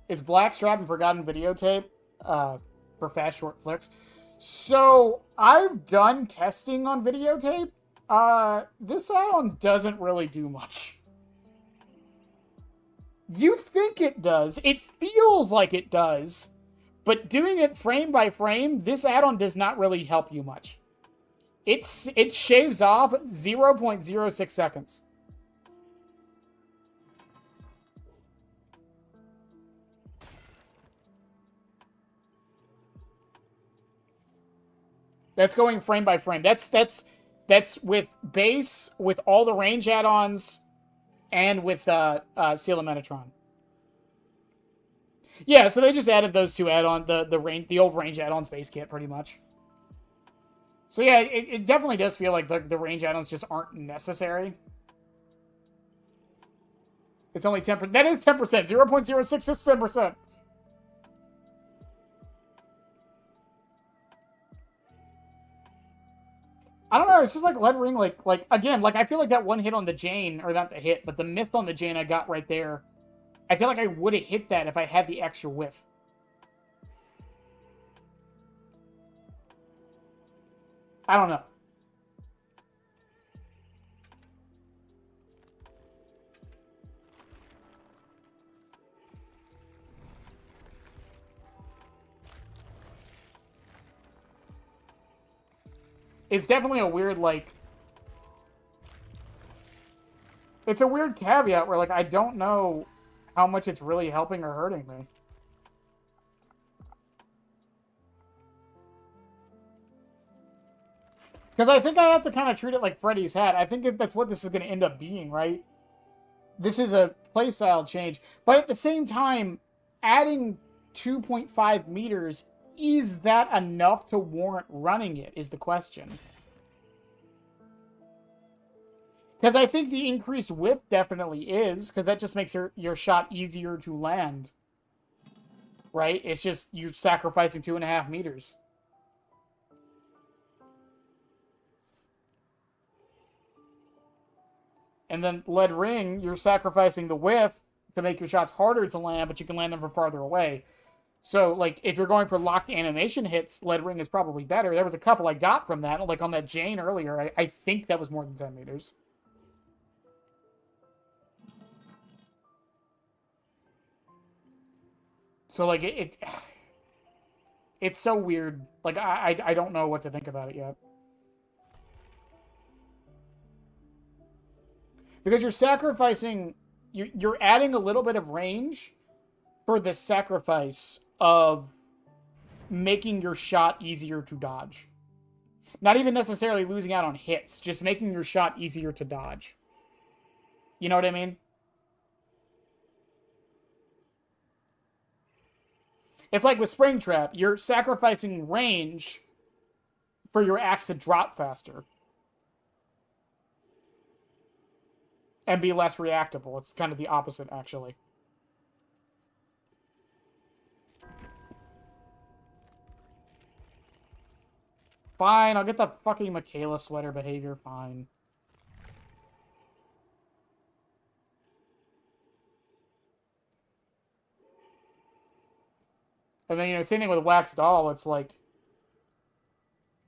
It's Blackstrap and Forgotten Videotape for fast short flicks. So, I've done testing on videotape. This add-on doesn't really do much. You think it does. It feels like it does. But doing it frame by frame, this add-on does not really help you much. It shaves off 0.06 seconds. That's going frame by frame. That's with base, with all the range add-ons, and with Seal of Metatron. Yeah, so they just added those two add-on the old range add-ons base kit pretty much. So yeah, it definitely does feel like the range add-ons just aren't necessary. It's only 10%. That is 10%. 0.06 is 10%. I don't know. It's just like lead ring. Again, I feel like that one hit on the Jane, or not the hit, but the mist on the Jane I got right there. I feel like I would have hit that if I had the extra whiff. I don't know. It's definitely a weird, it's a weird caveat where, I don't know how much it's really helping or hurting me. Because I think I have to kind of treat it like Freddy's hat. I think that's what this is going to end up being, right? This is a playstyle change. But at the same time, adding 2.5 meters, is that enough to warrant running it, is the question. Because I think the increased width definitely is, because that just makes your shot easier to land. Right? It's just, you're sacrificing 2.5 meters. And then lead ring, you're sacrificing the width to make your shots harder to land, but you can land them from farther away. So, if you're going for locked animation hits, lead ring is probably better. There was a couple I got from that, on that Jane earlier. I think that was more than 10 meters. So, it's so weird. I don't know what to think about it yet. Because you're sacrificing, you're adding a little bit of range for the sacrifice of making your shot easier to dodge. Not even necessarily losing out on hits, just making your shot easier to dodge. You know what I mean? It's like with Springtrap, you're sacrificing range for your axe to drop faster. And be less reactable. It's kind of the opposite, actually. Fine, I'll get the fucking Michaela sweater behavior, fine. And then, same thing with Wax Doll, it's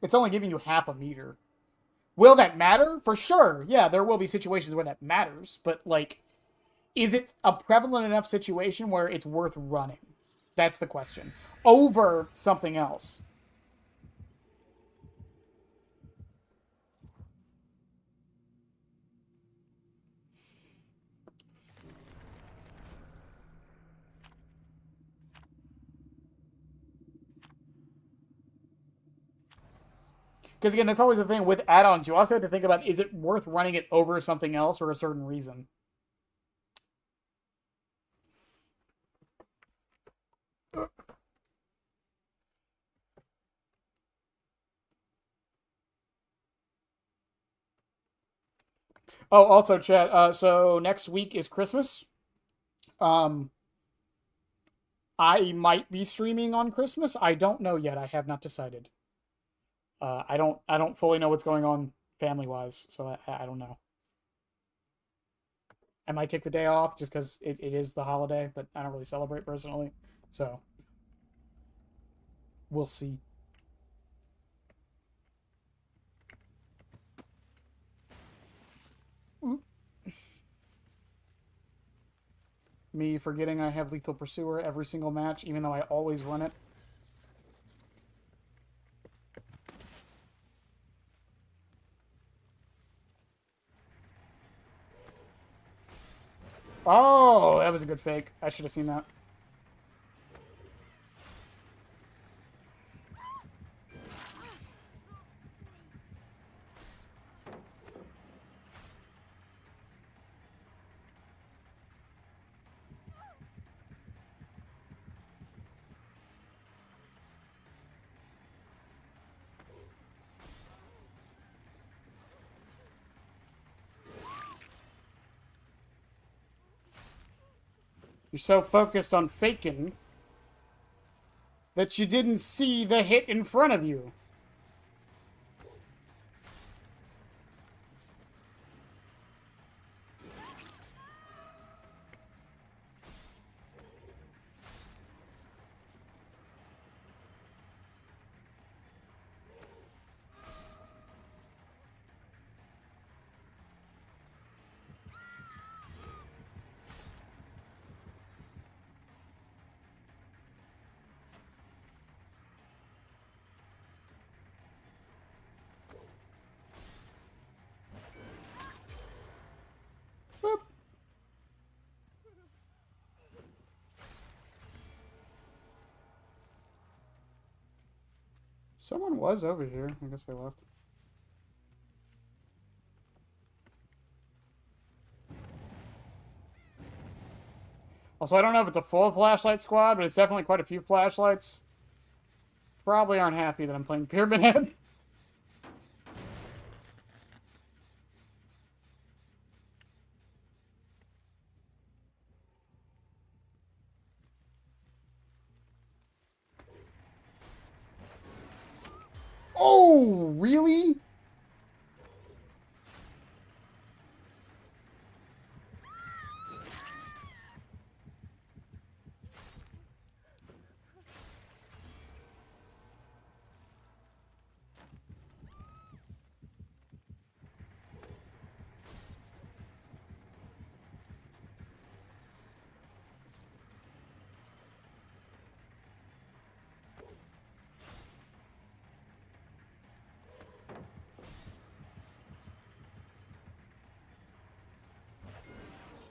it's only giving you half a meter. Will that matter? For sure. Yeah, there will be situations where that matters, but, is it a prevalent enough situation where it's worth running? That's the question. Over something else. Because, again, that's always the thing with add-ons. You also have to think about, is it worth running it over something else or a certain reason? Oh, also, chat, so next week is Christmas. I might be streaming on Christmas. I don't know yet. I have not decided. I don't fully know what's going on family-wise, so I don't know. I might take the day off just because it is the holiday, but I don't really celebrate personally, so we'll see. Me forgetting I have Lethal Pursuer every single match, even though I always run it. Oh, that was a good fake. I should have seen that. You're so focused on faking that you didn't see the hit in front of you. Boop. Someone was over here. I guess they left. Also, I don't know if it's a full flashlight squad, but it's definitely quite a few flashlights. Probably aren't happy that I'm playing Pyramid Head. Oh, really?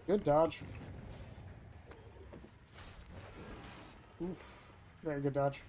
Good dodge. Oof. Very good dodge.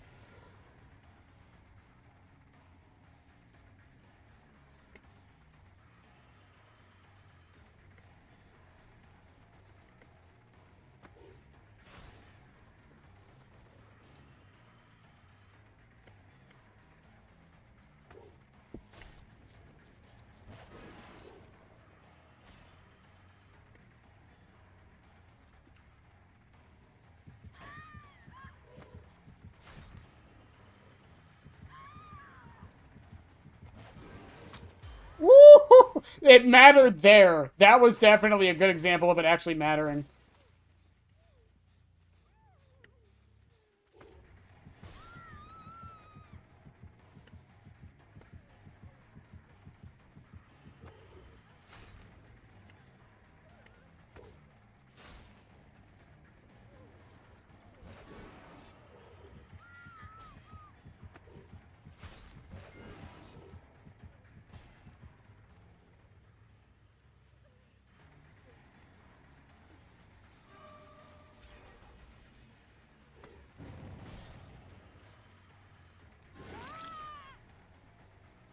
Woo! It mattered there. That was definitely a good example of it actually mattering.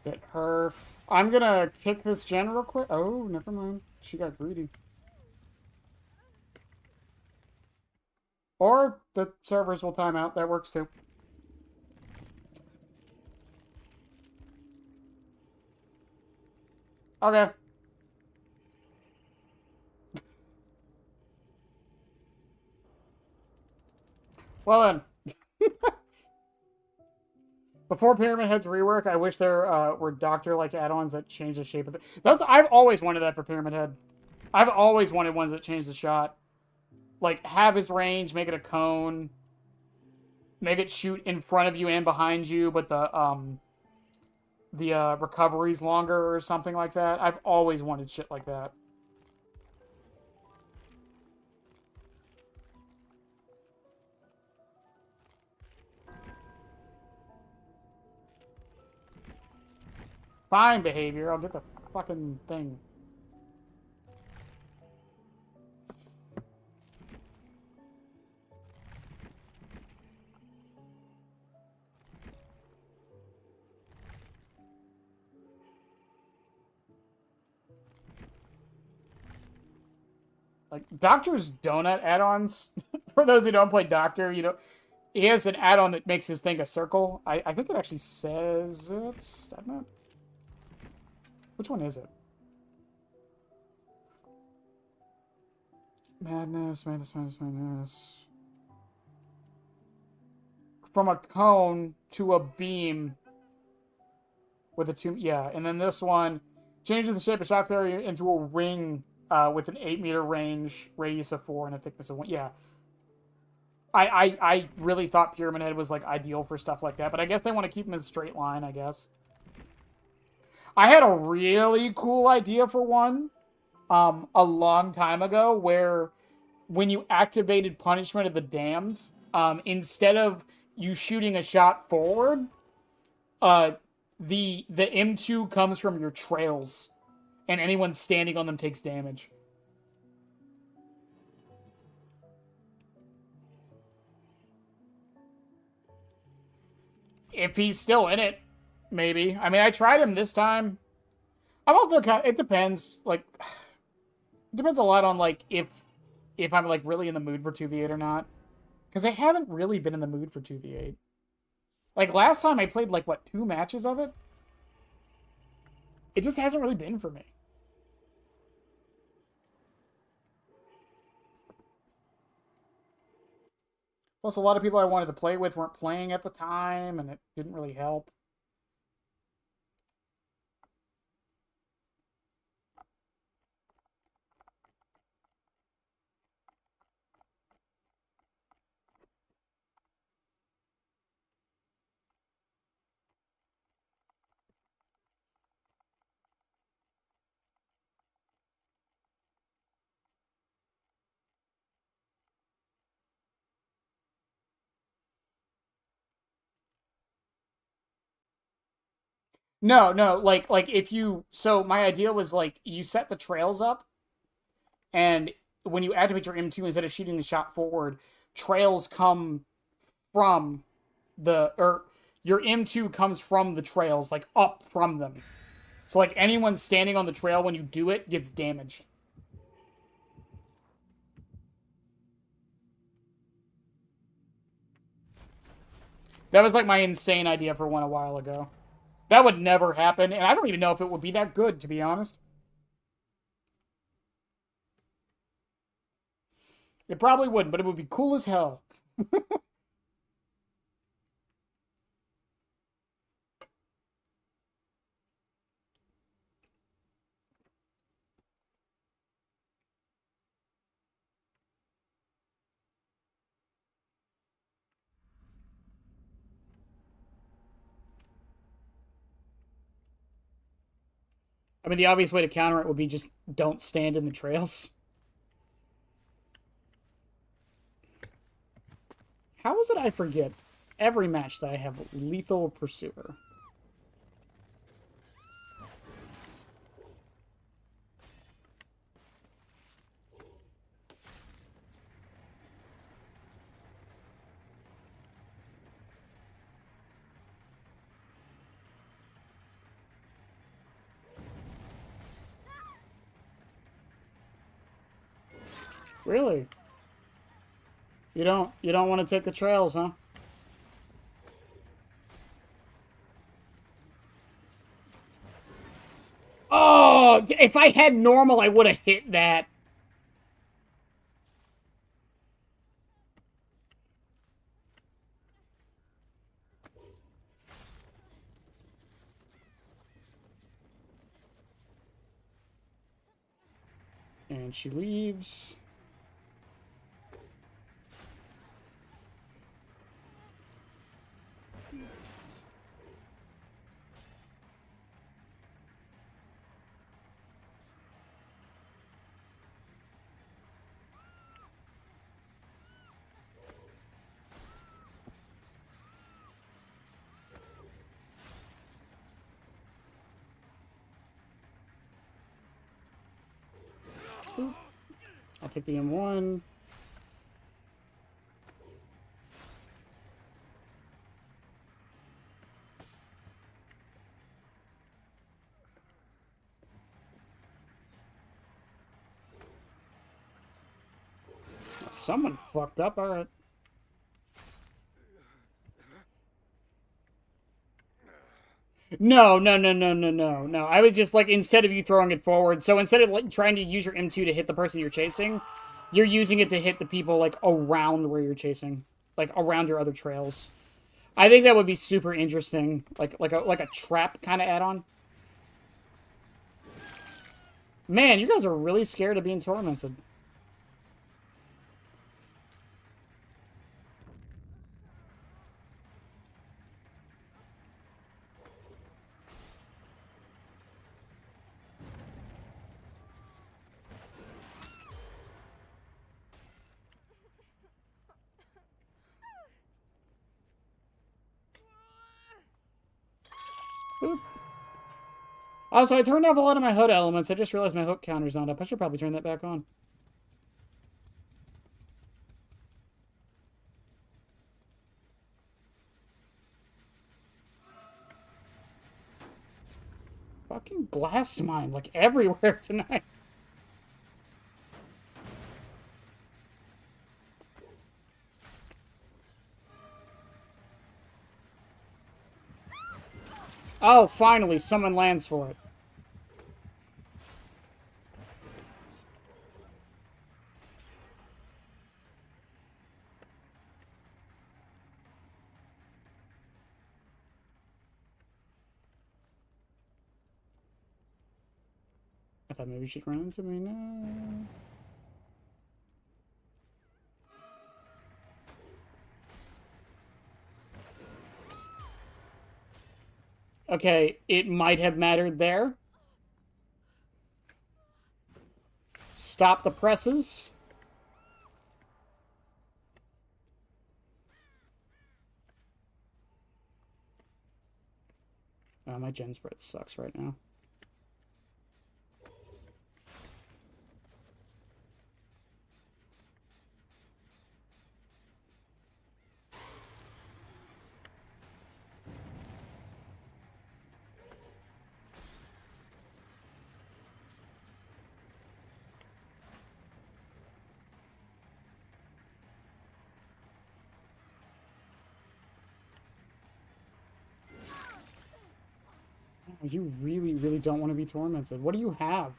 Hit her. I'm gonna kick this gen real quick. Oh, never mind. She got greedy. Or the servers will time out. That works too. Okay. Well then. Before Pyramid Head's rework, I wish there were Doctor-like add-ons that change the shape of it. I've always wanted that for Pyramid Head. I've always wanted ones that change the shot. Like, have his range, make it a cone. Make it shoot in front of you and behind you, but the recovery's longer or something like that. I've always wanted shit like that. Fine behavior. I'll get the fucking thing. Like, Doctor's Donut add-ons, for those who don't play Doctor, you know, he has an add-on that makes his thing a circle. I think it actually says it, doesn't it? Which one is it? Madness, madness, madness, madness. From a cone to a beam with a two... Yeah, and then this one, changing the shape of shock area into a ring with an 8-meter range, radius of 4, and a thickness of 1. Yeah. I really thought Pyramid Head was, like, ideal for stuff like that, but I guess they want to keep him as a straight line, I guess. I had a really cool idea for one a long time ago where when you activated Punishment of the Damned, instead of you shooting a shot forward, the M2 comes from your trails, and anyone standing on them takes damage. If he's still in it, maybe. I mean, I tried him this time. I'm also kind of, it depends. Like, it depends a lot on like if I'm like really in the mood for 2v8 or not. Because I haven't really been in the mood for 2v8. Like last time I played like what 2 matches of it. It just hasn't really been for me. Plus, a lot of people I wanted to play with weren't playing at the time, and it didn't really help. No, no, like if you so my idea was like you set the trails up and when you activate your M2 instead of shooting the shot forward, trails come from the or your M2 comes from the trails, like up from them. So like anyone standing on the trail when you do it gets damaged. That was like my insane idea for one a while ago. That would never happen, and I don't even know if it would be that good, to be honest. It probably wouldn't, but it would be cool as hell. I mean, the obvious way to counter it would be just don't stand in the trails. How is it I forget every match that I have Lethal Pursuer? Really? You don't want to take the trails, huh? Oh, if I had normal, I would have hit that. And she leaves. I'll take the M1. Someone fucked up, alright. No, no, no, no, no, no, no. I was just like, instead of you throwing it forward, so instead of like trying to use your M2 to hit the person you're chasing, you're using it to hit the people, like, around where you're chasing. Like, around your other trails. I think that would be super interesting. Like a trap kind of add-on. Man, you guys are really scared of being tormented. Boop. Also, I turned off a lot of my HUD elements. I just realized my hook counter's not up. I should probably turn that back on. Fucking blast mine, like, everywhere tonight. Oh, finally, someone lands for it. I thought maybe she'd run into me. No. Okay, it might have mattered there. Stop the presses. Oh, my gen spread sucks right now. You really, really don't want to be tormented. What do you have?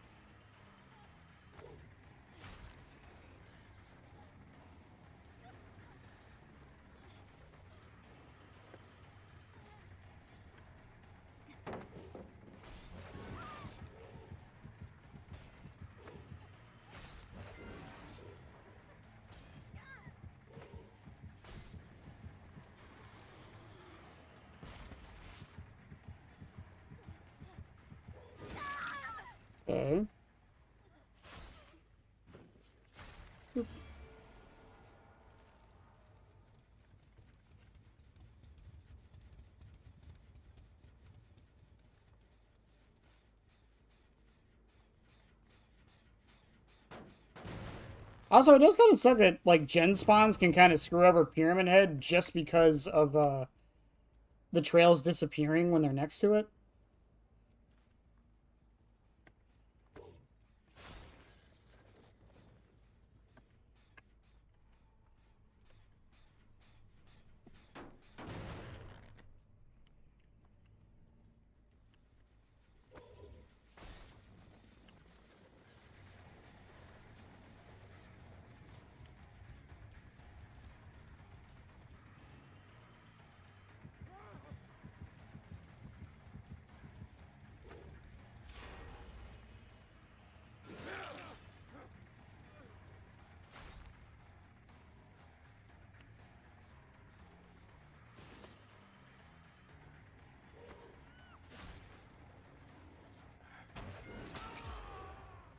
Okay. Also, it does kind of suck that, like, gen spawns can kind of screw over Pyramid Head just because of, the trails disappearing when they're next to it.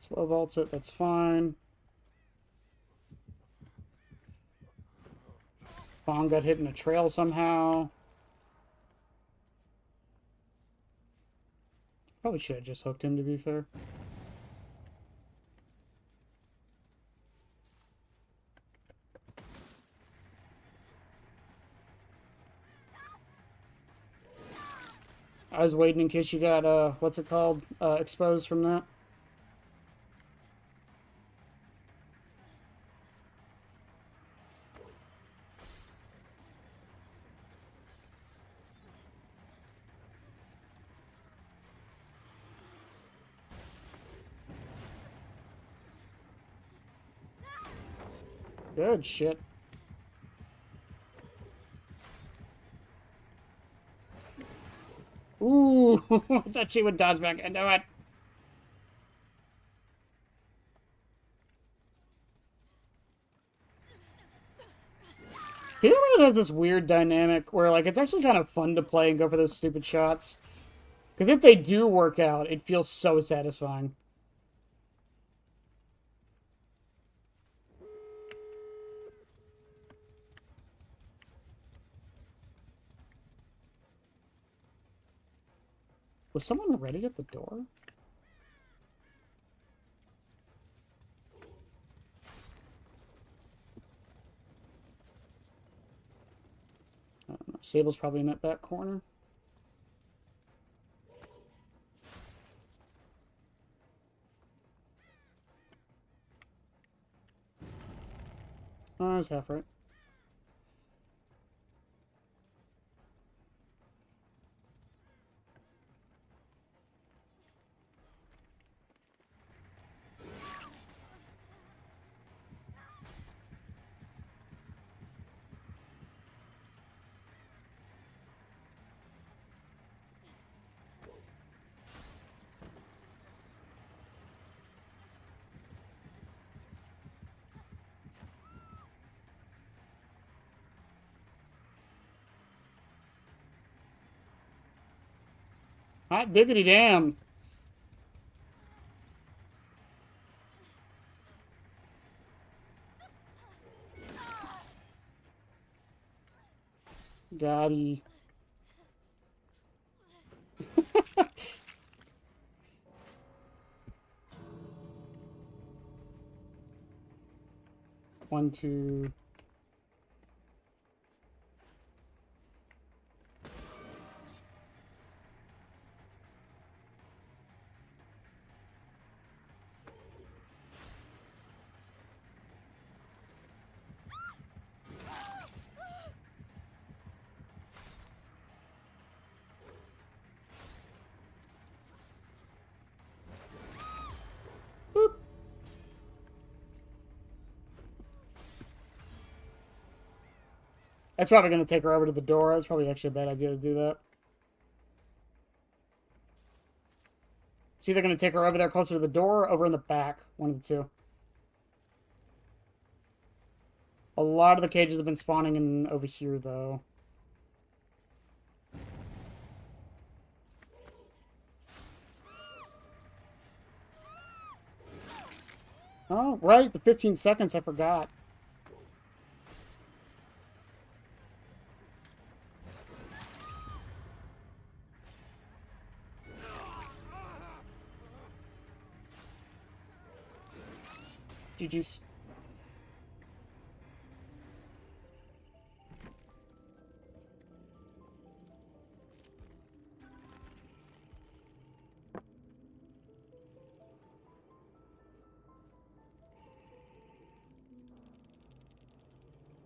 Slow vaults it, that's fine. Bong got hit in a trail somehow. Probably should have just hooked him, to be fair. I was waiting in case you got, what's it called? Exposed from that. Good shit. Ooh, I thought she would dodge back into it. Pyramid has this weird dynamic where, like, it's actually kind of fun to play and go for those stupid shots. Because if they do work out, it feels so satisfying. Was someone ready at the door? I don't know. Sable's probably in that back corner. Oh, I was half right. Hot diggity damn. Gotty. One, two. Boop. That's probably going to take her over to the door. That's probably actually a bad idea to do that. It's either going to take her over there closer to the door or over in the back. One of the two. A lot of the cages have been spawning in over here, though. Oh, right. The 15 seconds, I forgot. GG's.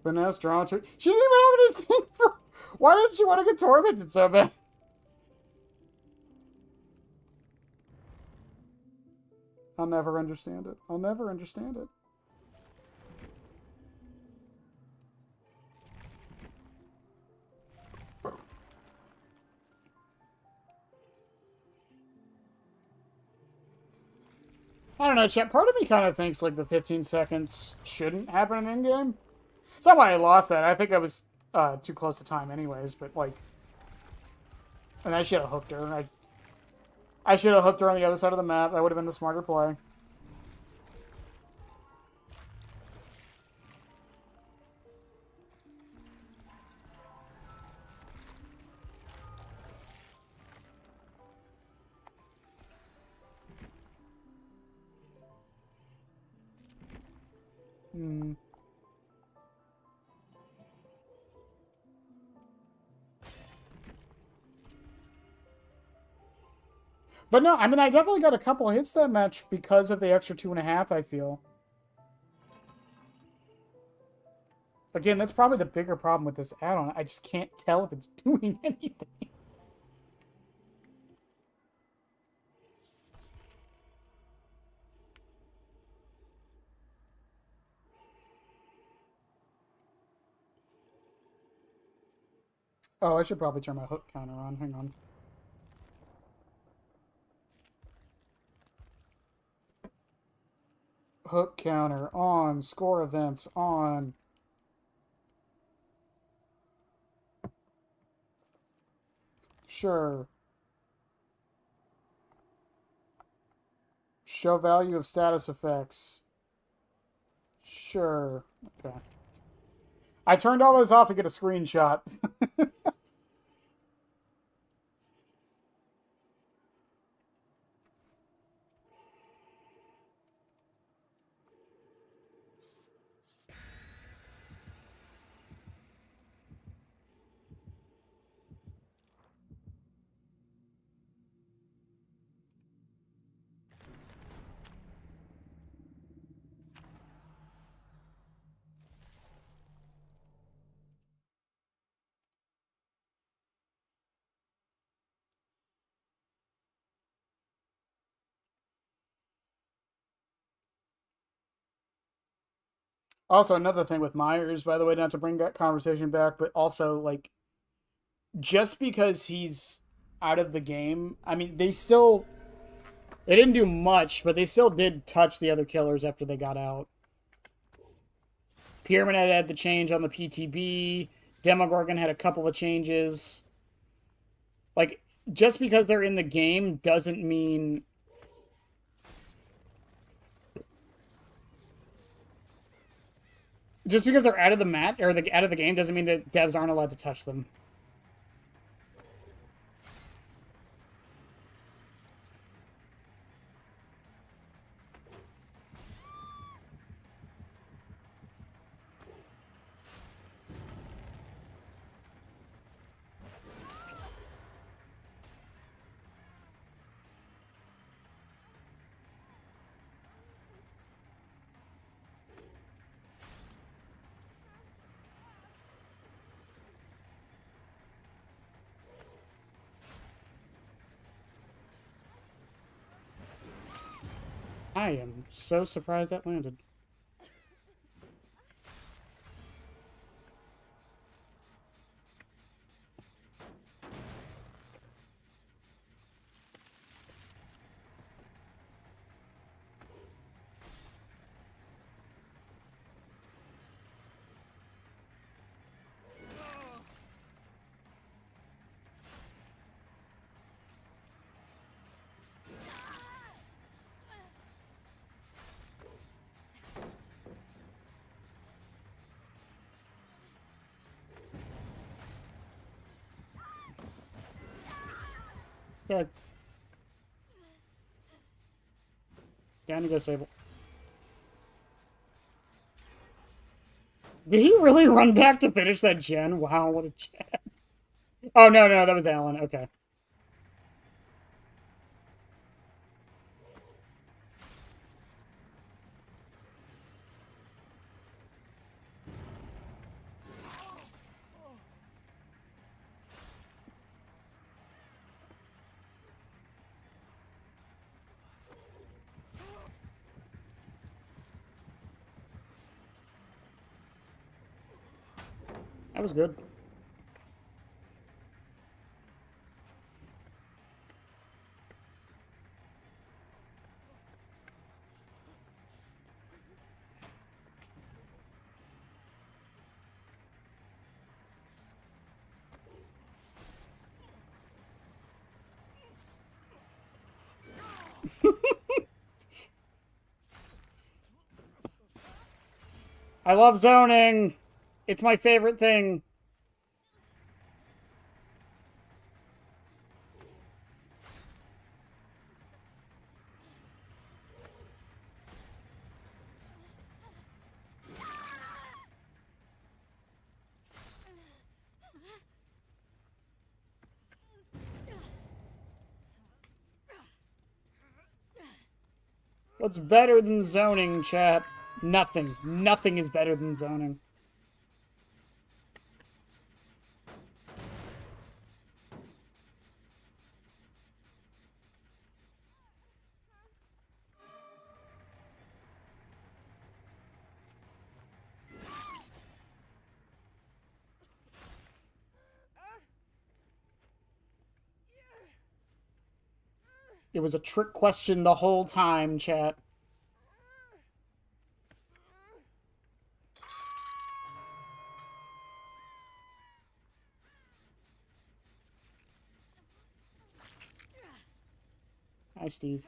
Finesse, drama. She didn't even have anything for... Why didn't she want to get tormented so bad? I'll never understand it. I'll never understand it. I don't know, chat. Part of me kind of thinks, like, the 15 seconds shouldn't happen in game. It's not why I lost that. I think I was too close to time anyways, but, like... And I should have hooked her. I should have hooked her on the other side of the map. That would have been the smarter play. Hmm. But no, I mean, I definitely got a couple hits that match because of the extra 2.5, I feel. Again, that's probably the bigger problem with this add-on. I just can't tell if it's doing anything. Oh, I should probably turn my hook counter on. Hang on. Hook counter on. Score events on. Sure. Show value of status effects. Sure. Okay. I turned all those off to get a screenshot. Also, another thing with Myers, by the way, not to bring that conversation back, but also, like, just because he's out of the game, I mean, they didn't do much, but they still did touch the other killers after they got out. Pyramid had the change on the PTB. Demogorgon had a couple of changes. Like, just because they're in the game doesn't mean. Just because they're out of the mat or out of the game doesn't mean that devs aren't allowed to touch them. I am so surprised that landed. Good. Down you go, Sable. Did he really run back to finish that gen? Wow, what a gen. Oh, no, no, that was Alan. Okay. That was good. I love zoning. It's my favorite thing. What's better than zoning, chat? Nothing. Nothing is better than zoning. It was a trick question the whole time, chat. Hi, Steve.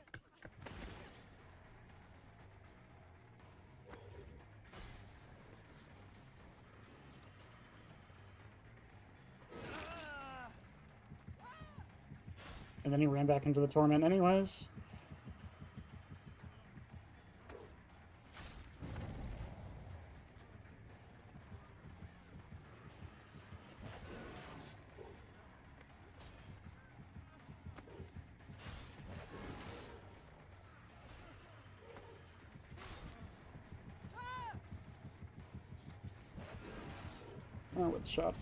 And then he ran back into the torment anyways. Oh, with the shot.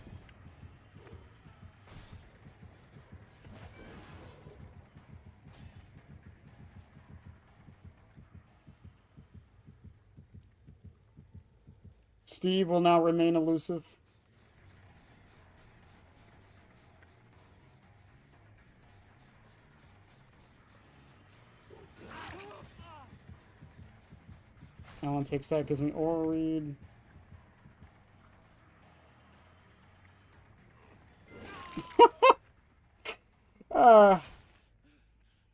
Steve will now remain elusive. Alan takes that, gives me oral read.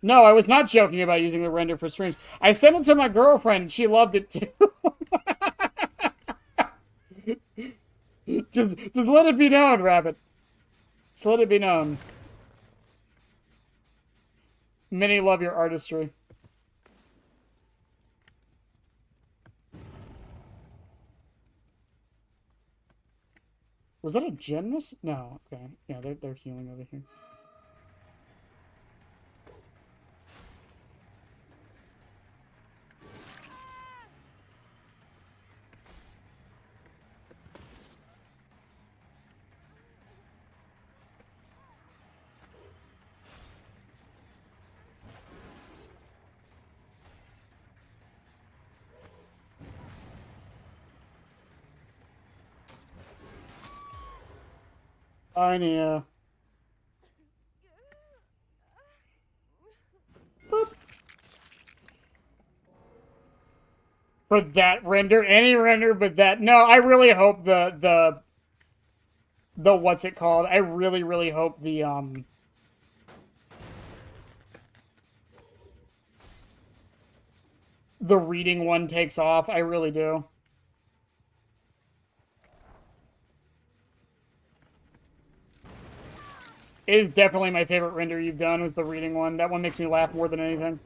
No, I was not joking about using the render for streams. I sent it to my girlfriend, and she loved it too. just let it be known, Rabbit. Just let it be known. Many love your artistry. Was that a gen miss? No, okay. Yeah, they're healing over here. I know. Boop. For that render, any render but that. No, I really hope the what's it called? I really hope the reading one takes off. I really do. It is definitely my favorite render you've done, was the reading one. That one makes me laugh more than anything.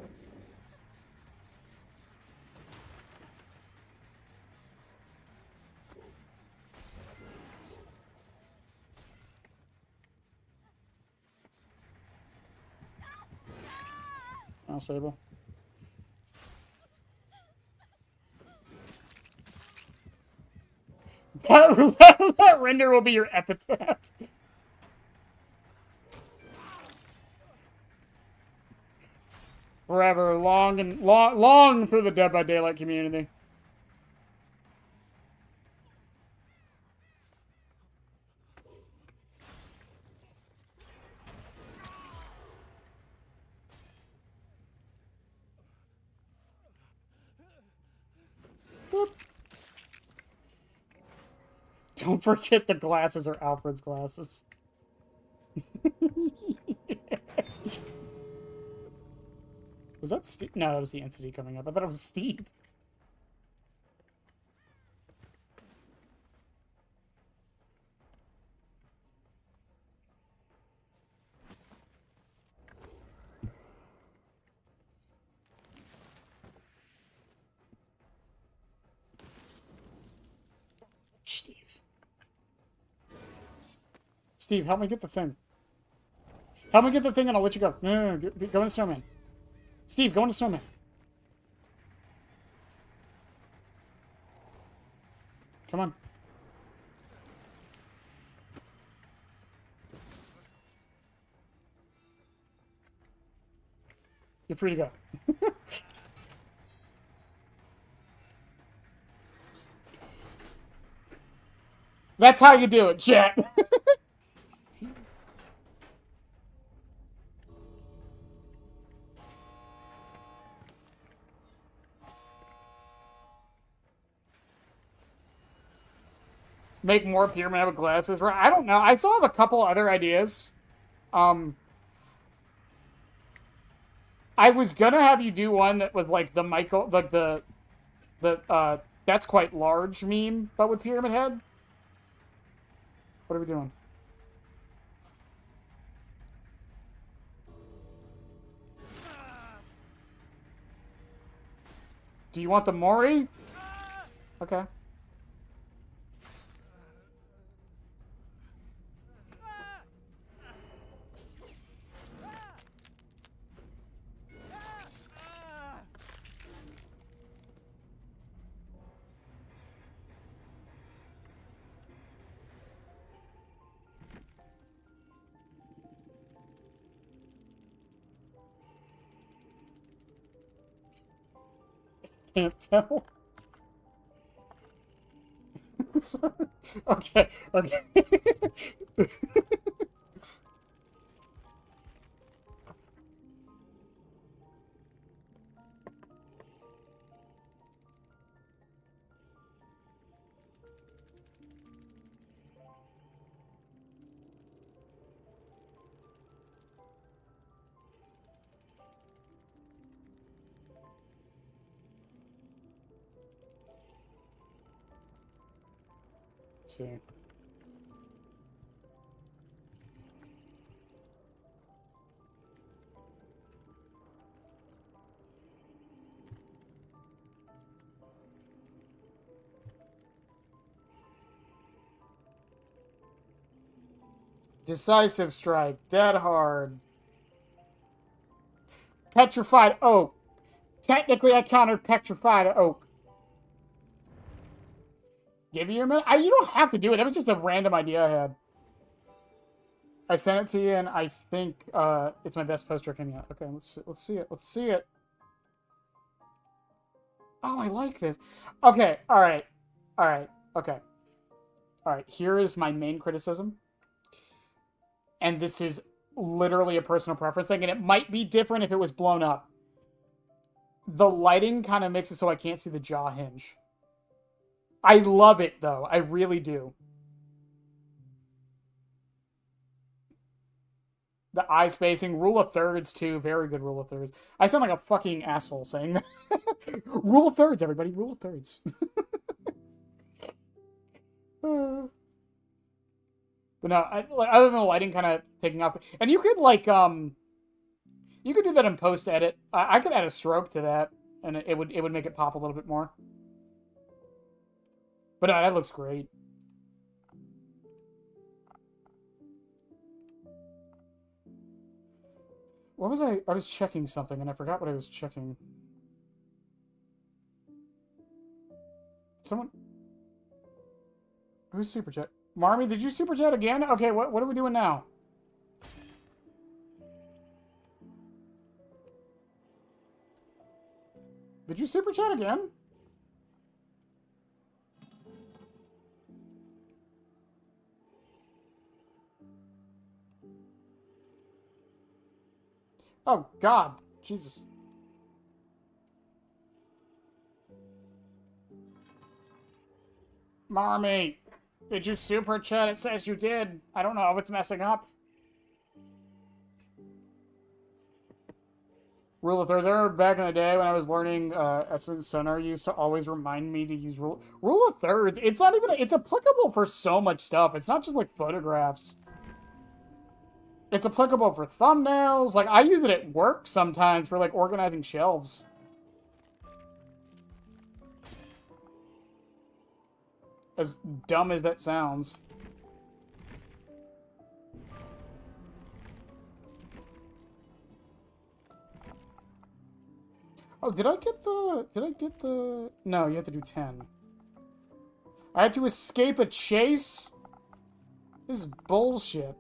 Oh, Sable. That render will be your epitaph. Forever, long through the Dead by Daylight community. Boop. Don't forget the glasses are Alfred's glasses. Was that Steve? No, that was the entity coming up. I thought it was Steve. Steve, help me get the thing. Help me get the thing and I'll let you go. No, go into Snowman. Steve, go into Snowman. Come on. You're free to go. That's how you do it, chat. Make more pyramid head with glasses. Right? I don't know. I still have a couple other ideas. I was gonna have you do one that was like the Michael, like the that's quite large meme, but with pyramid head. What are we doing? Do you want the Mori? Okay. Can't tell. Okay, okay. Let's see. Decisive strike. Dead hard. Petrified oak. Technically, I countered petrified oak. Give you a minute? You don't have to do it. That was just a random idea I had. I sent it to you, and I think it's my best poster coming out. Okay, let's see it. Let's see it. Oh, I like this. Okay, all right. All right, okay. All right, here is my main criticism. And this is literally a personal preference thing, and it might be different if it was blown up. The lighting kind of makes it so I can't see the jaw hinge. I love it, though. I really do. The eye spacing, rule of thirds, too. Very good rule of thirds. I sound like a fucking asshole saying that. Rule of thirds, everybody. Rule of thirds. But no, other than the lighting kind of taking off. And you could, like, you could do that in post-edit. I could add a stroke to that, and it would make it pop a little bit more. But no, that looks great. What was I was checking something, and I forgot what I was checking. Someone... Who's super chat? Marmy, did you super chat again? Okay, what are we doing now? Did you super chat again? Oh, God. Jesus. Marmy, did you super chat? It says you did. I don't know if it's messing up. Rule of thirds. I remember back in the day when I was learning Essence Sonar, used to always remind me to use rule of thirds. It's not even... It's applicable for so much stuff. It's not just, like, photographs. It's applicable for thumbnails. Like, I use it at work sometimes for, like, organizing shelves. As dumb as that sounds. Oh, did I get the... No, you have to do 10. I had to escape a chase? This is bullshit.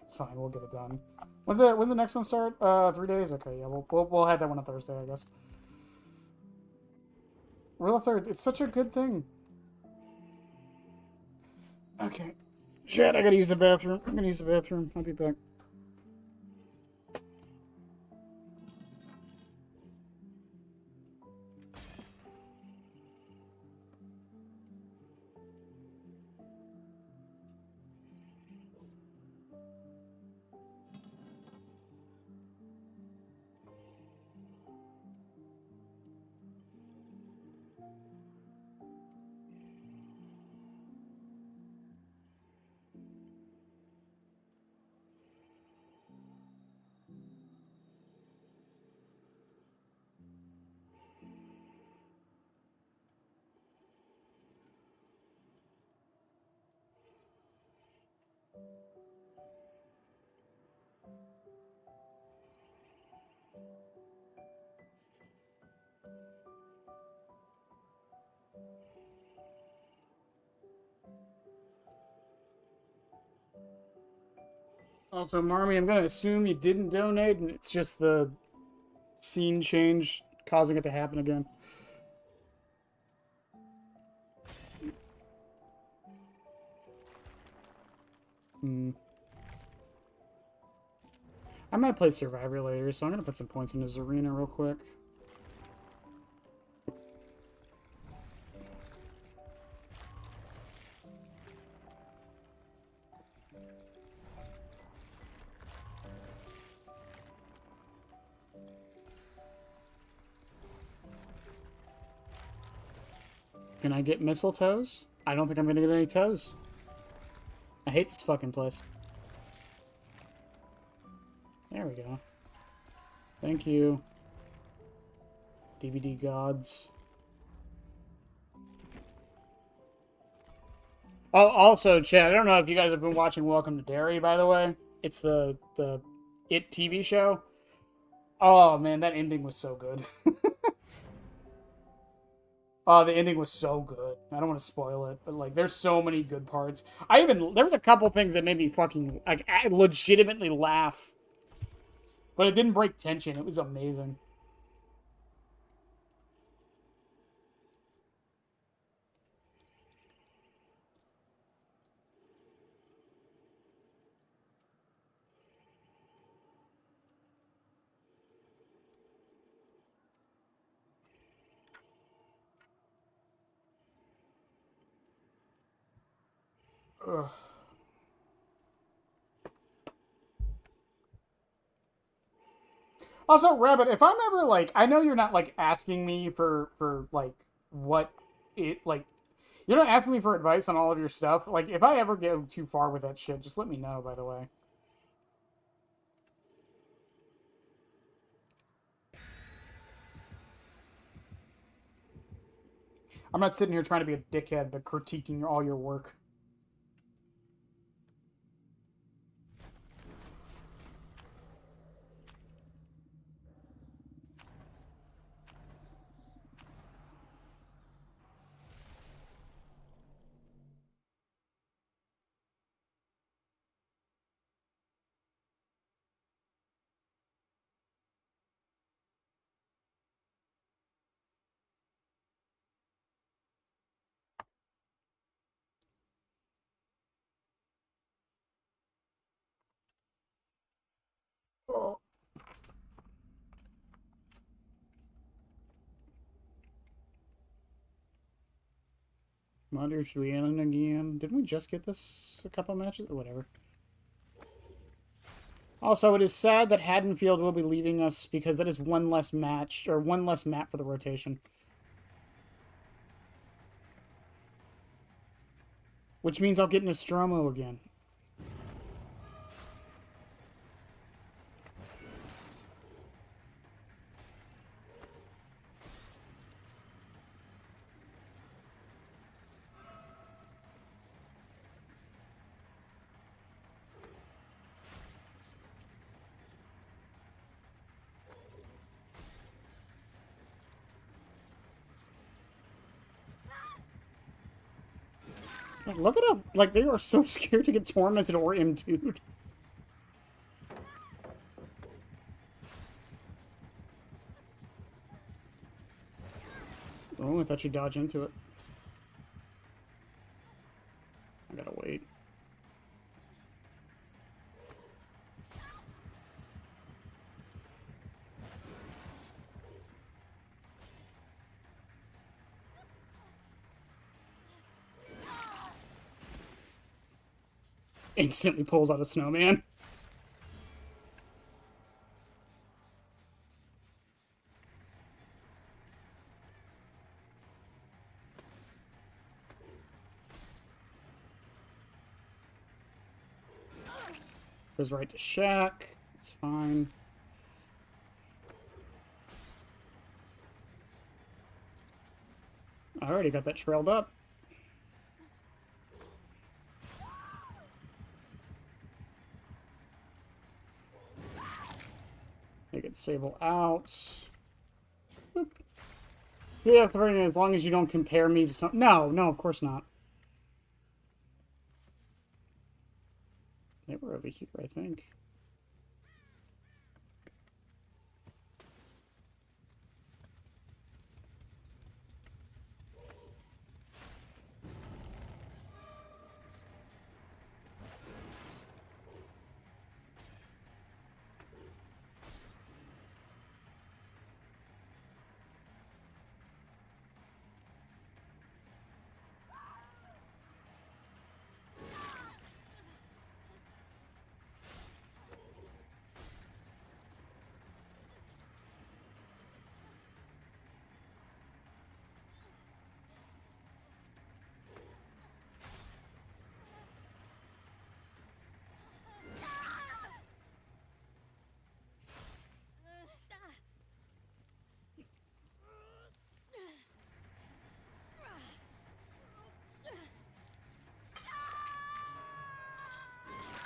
It's fine, we'll get it done. When's the next one start? 3 days? Okay, yeah, we'll have that one on Thursday, I guess. Rule of thirds, it's such a good thing. Okay. Shit, I gotta use the bathroom. I'm gonna use the bathroom. I'll be back. Also, Marmy, I'm gonna assume you didn't donate, and it's just the scene change causing it to happen again. Hmm. I might play Survivor later, so I'm gonna put some points in his arena real quick. Can I get mistletoes? I don't think I'm gonna get any toes. I hate this fucking place. There we go. Thank you. DVD gods. Oh, also, Chad, I don't know if you guys have been watching Welcome to Derry, by the way. It's the It TV show. Oh, man, that ending was so good. Oh, the ending was so good. I don't want to spoil it, but, like, there's so many good parts. There was a couple things that made me fucking, like, legitimately laugh. But it didn't break tension. It was amazing. Ugh. Also, Rabbit, if I'm ever like, I know you're not like asking me for like what it like. You're not asking me for advice on all of your stuff. Like, if I ever go too far with that shit, just let me know. By the way, I'm not sitting here trying to be a dickhead, but critiquing all your work. Oh. Wonder, should we end again? Didn't we just get this a couple matches? Or whatever. Also, it is sad that Haddonfield will be leaving us because that is one less match, or one less map for the rotation. Which means I'll get Nostromo again. Like, look at them. Like, they are so scared to get tormented or M2'd. Oh, I thought you'd dodge into it. I gotta wait. Instantly pulls out a snowman. Goes right to Shaq. It's fine. I already got that trailed up. They get Sable out. Boop. Yeah, as long as you don't compare me to some... No, of course not. They were over here, I think.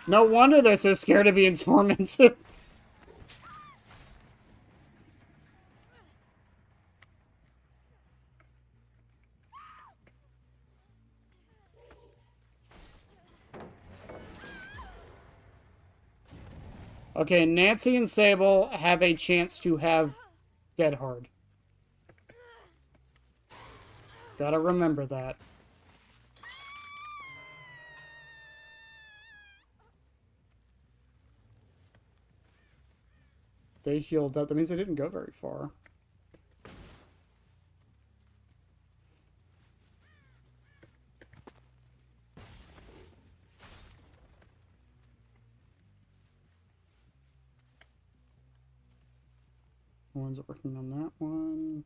No wonder they're so scared of being tormented. Okay, Nancy and Sable have a chance to have Dead Hard. Gotta remember that. They healed up. That means they didn't go very far. No one's working on that one.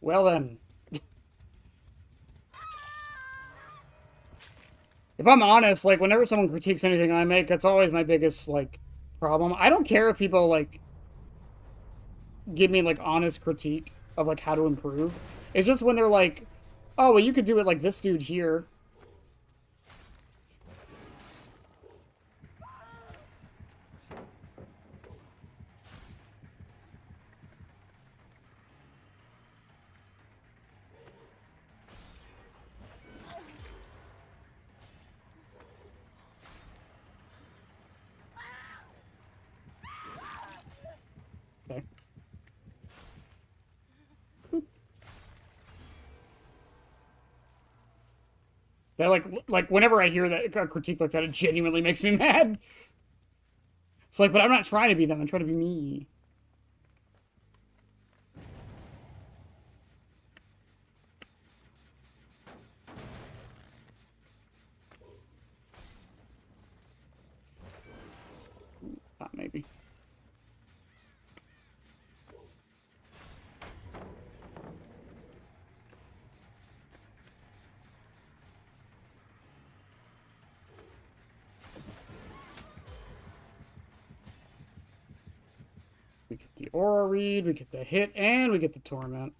Well then. If I'm honest, like, whenever someone critiques anything I make, that's always my biggest, like, problem. I don't care if people, like, give me, like, honest critique of, like, how to improve. It's just when they're like, oh, well, you could do it like this dude here. Okay. They're like whenever I hear that a critique like that, it genuinely makes me mad. It's like, but I'm not trying to be them. I'm trying to be me. Maybe. We get the Aura Read, we get the hit, and we get the Torment.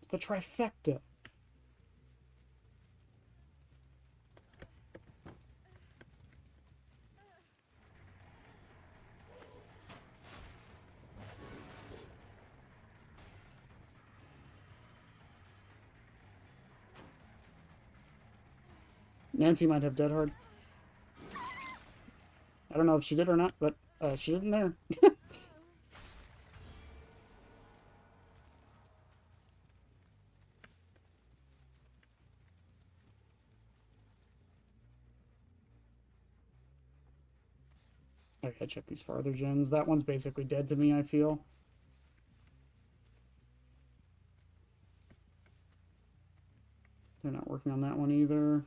It's the trifecta. Nancy might have Dead Hard. I don't know if she did or not, but she didn't there. I gotta check these farther gens. That one's basically dead to me, I feel. They're not working on that one either.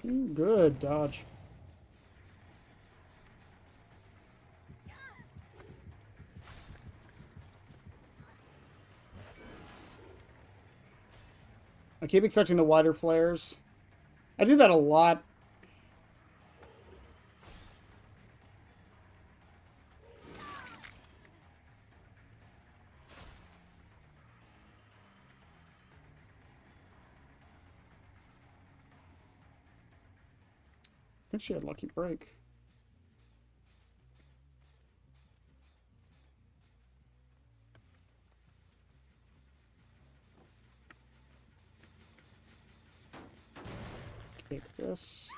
Good dodge. I keep expecting the wider flares. I do that a lot. I think she had lucky break. Take this.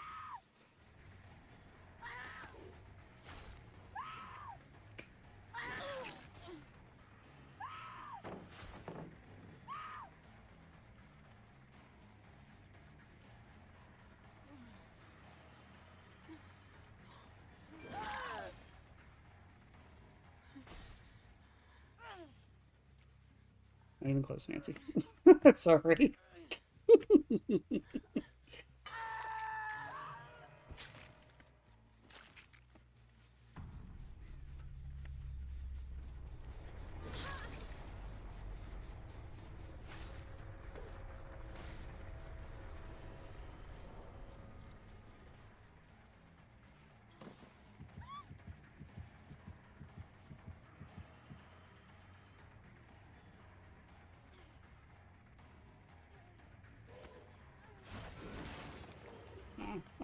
Not even close, Nancy. Sorry.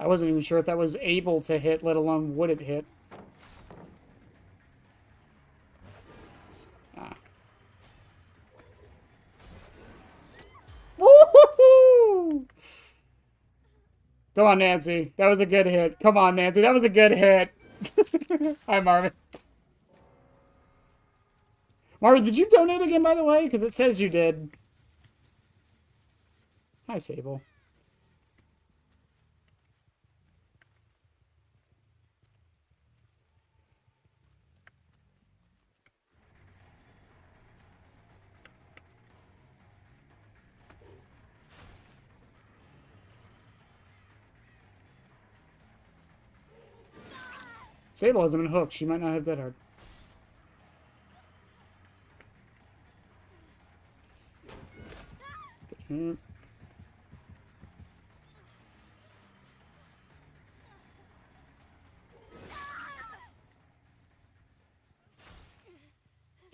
I wasn't even sure if that was able to hit, let alone would it hit. Ah. Woo-hoo-hoo! Come on, Nancy. That was a good hit. Come on, Nancy. That was a good hit. Hi, Marvin. Marvin, did you donate again, by the way? Because it says you did. Hi, Sable. Sable hasn't been hooked. She might not have that hard.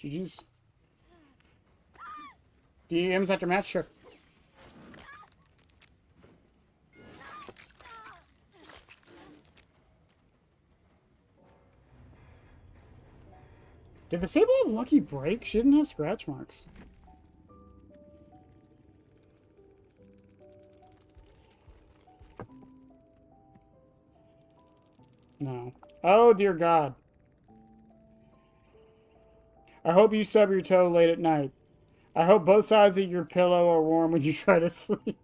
GG's. DMs after match? Sure. Did the Sable have lucky break? She didn't have scratch marks. No. Oh, dear God. I hope you stub your toe late at night. I hope both sides of your pillow are warm when you try to sleep.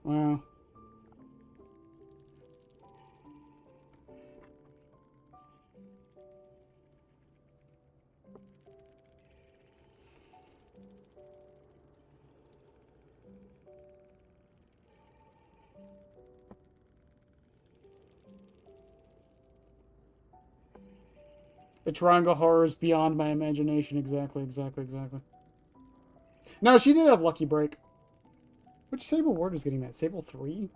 Wow. The triangle horror is beyond my imagination. Exactly. No, she did have lucky break. Which Sable ward was getting that? Sable 3?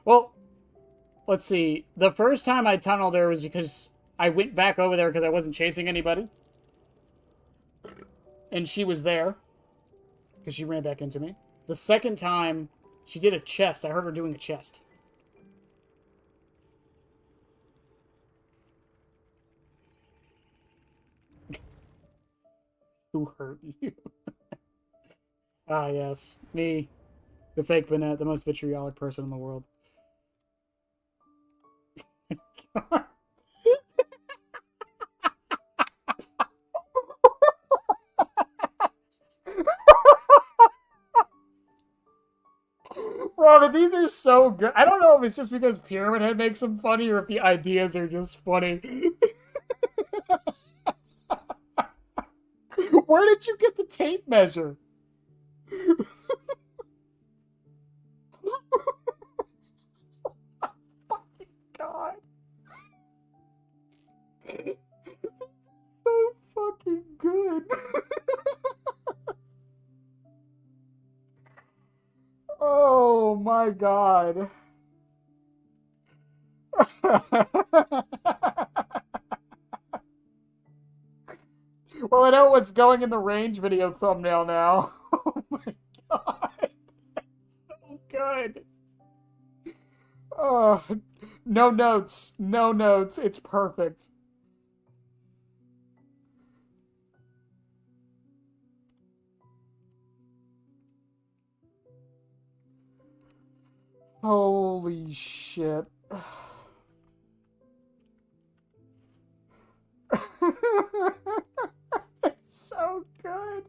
Well, let's see. The first time I tunneled her was because I went back over there because I wasn't chasing anybody. And she was there. Because she ran back into me. The second time, she did a chest. I heard her doing a chest. Who hurt you? Ah, yes. Me. The fake Banette, the most vitriolic person in the world. but these are so good. I don't know if it's just because Pyramid Head makes them funny or if the ideas are just funny. Where did you get the tape measure? Fucking God. So fucking good. Oh my God. Well, I know what's going in the range video thumbnail now. Oh my God. So good. Oh, no notes. No notes. It's perfect. Holy shit. It's so good.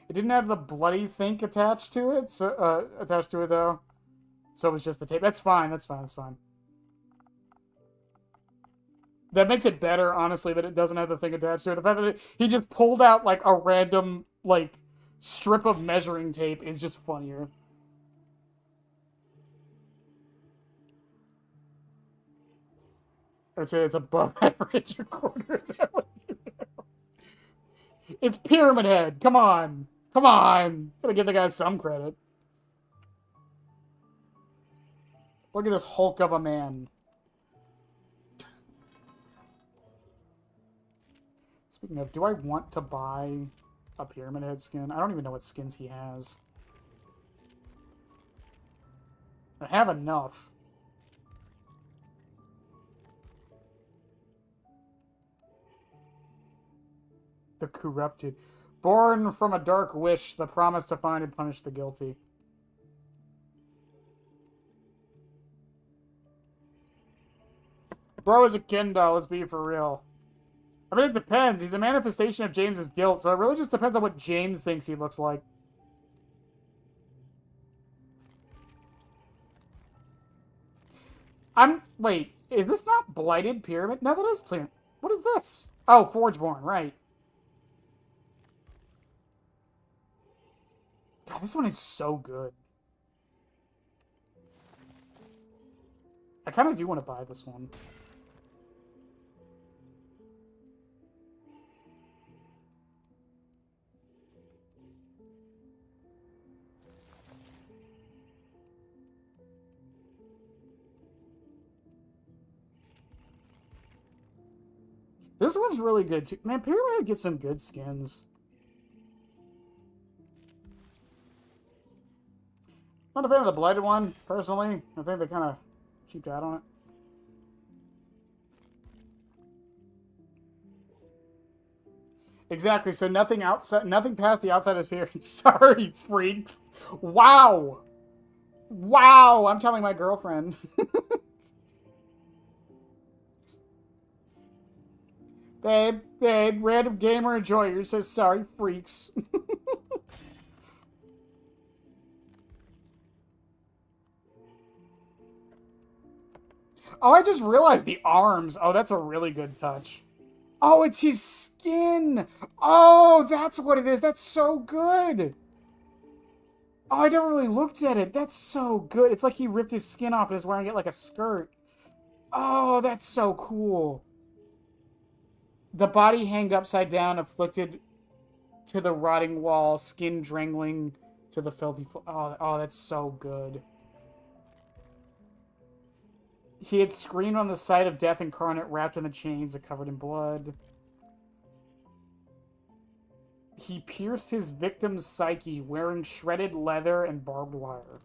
It didn't have the bloody think attached to it, though. So it was just the tape. That's fine. That's fine. That's fine. That makes it better, honestly, that it doesn't have the thing attached to it. The fact that he just pulled out like a random like strip of measuring tape is just funnier. I'd say it's above average a quarter. It's Pyramid Head. Come on. Come on. Gotta give the guy some credit. Look at this Hulk of a man. Speaking of, do I want to buy a Pyramid Head skin? I don't even know what skins he has. I have enough. The Corrupted. Born from a dark wish, the promise to find and punish the guilty. Bro is a Kendo, let's be for real. I mean, it depends. He's a manifestation of James's guilt, so it really just depends on what James thinks he looks like. Wait, is this not Blighted Pyramid? No, that is Pyramid. What is this? Oh, Forgeborn, right. God, this one is so good. I kind of do want to buy this one. This one's really good, too. Man, Pyramid gets some good skins. Not a fan of the Blighted one, personally. I think they kind of cheaped out on it. Exactly, so nothing past the outside appearance. Sorry, freaks. Wow! Wow! I'm telling my girlfriend. Babe, random gamer enjoyer says sorry, freaks. Oh, I just realized the arms. Oh, that's a really good touch. Oh, it's his skin. Oh, that's what it is. That's so good. Oh, I never really looked at it. That's so good. It's like he ripped his skin off and is wearing it like a skirt. Oh, that's so cool. The body hanged upside down, afflicted to the rotting wall, skin drangling to the filthy... Oh, that's so good. He had screamed on the sight of death incarnate, wrapped in the chains and covered in blood. He pierced his victim's psyche, wearing shredded leather and barbed wire.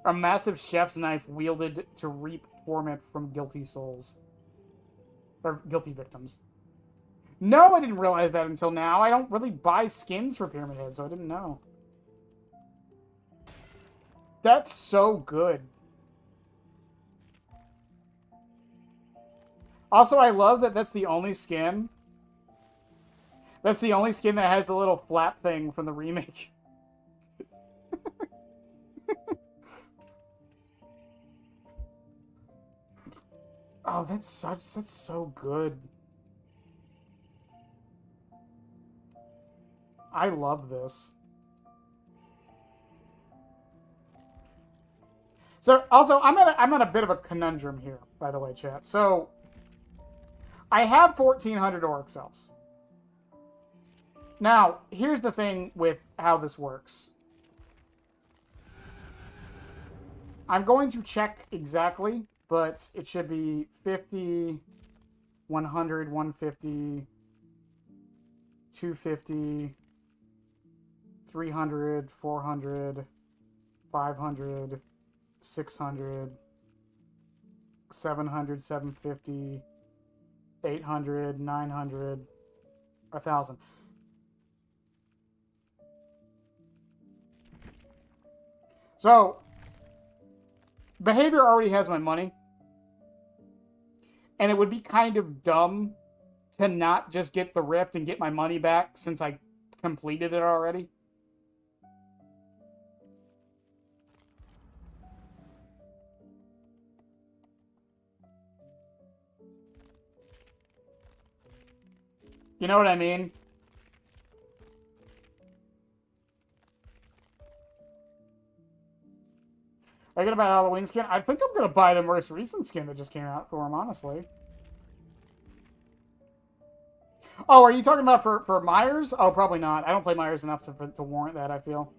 A massive chef's knife wielded to reap torment from guilty souls. Or guilty victims. No, I didn't realize that until now. I don't really buy skins for Pyramid Head, so I didn't know. That's so good. Also, I love that that's the only skin. That's the only skin that has the little flap thing from the remake. Oh, that's so good. I love this. So also, I'm at a bit of a conundrum here, by the way, chat. So I have 1,400 Auric cells. Now, here's the thing with how this works. I'm going to check exactly, but it should be 50, 100, 150, 250, 300, 400, 500, 600, 700, 750, 800, 900, 1,000. So, behavior already has my money. And it would be kind of dumb to not just get the rift and get my money back since I completed it already. You know what I mean? Are you gonna buy a Halloween skin? I think I'm gonna buy the most recent skin that just came out for him, honestly. Oh, are you talking about for Myers? Oh, probably not. I don't play Myers enough to warrant that, I feel.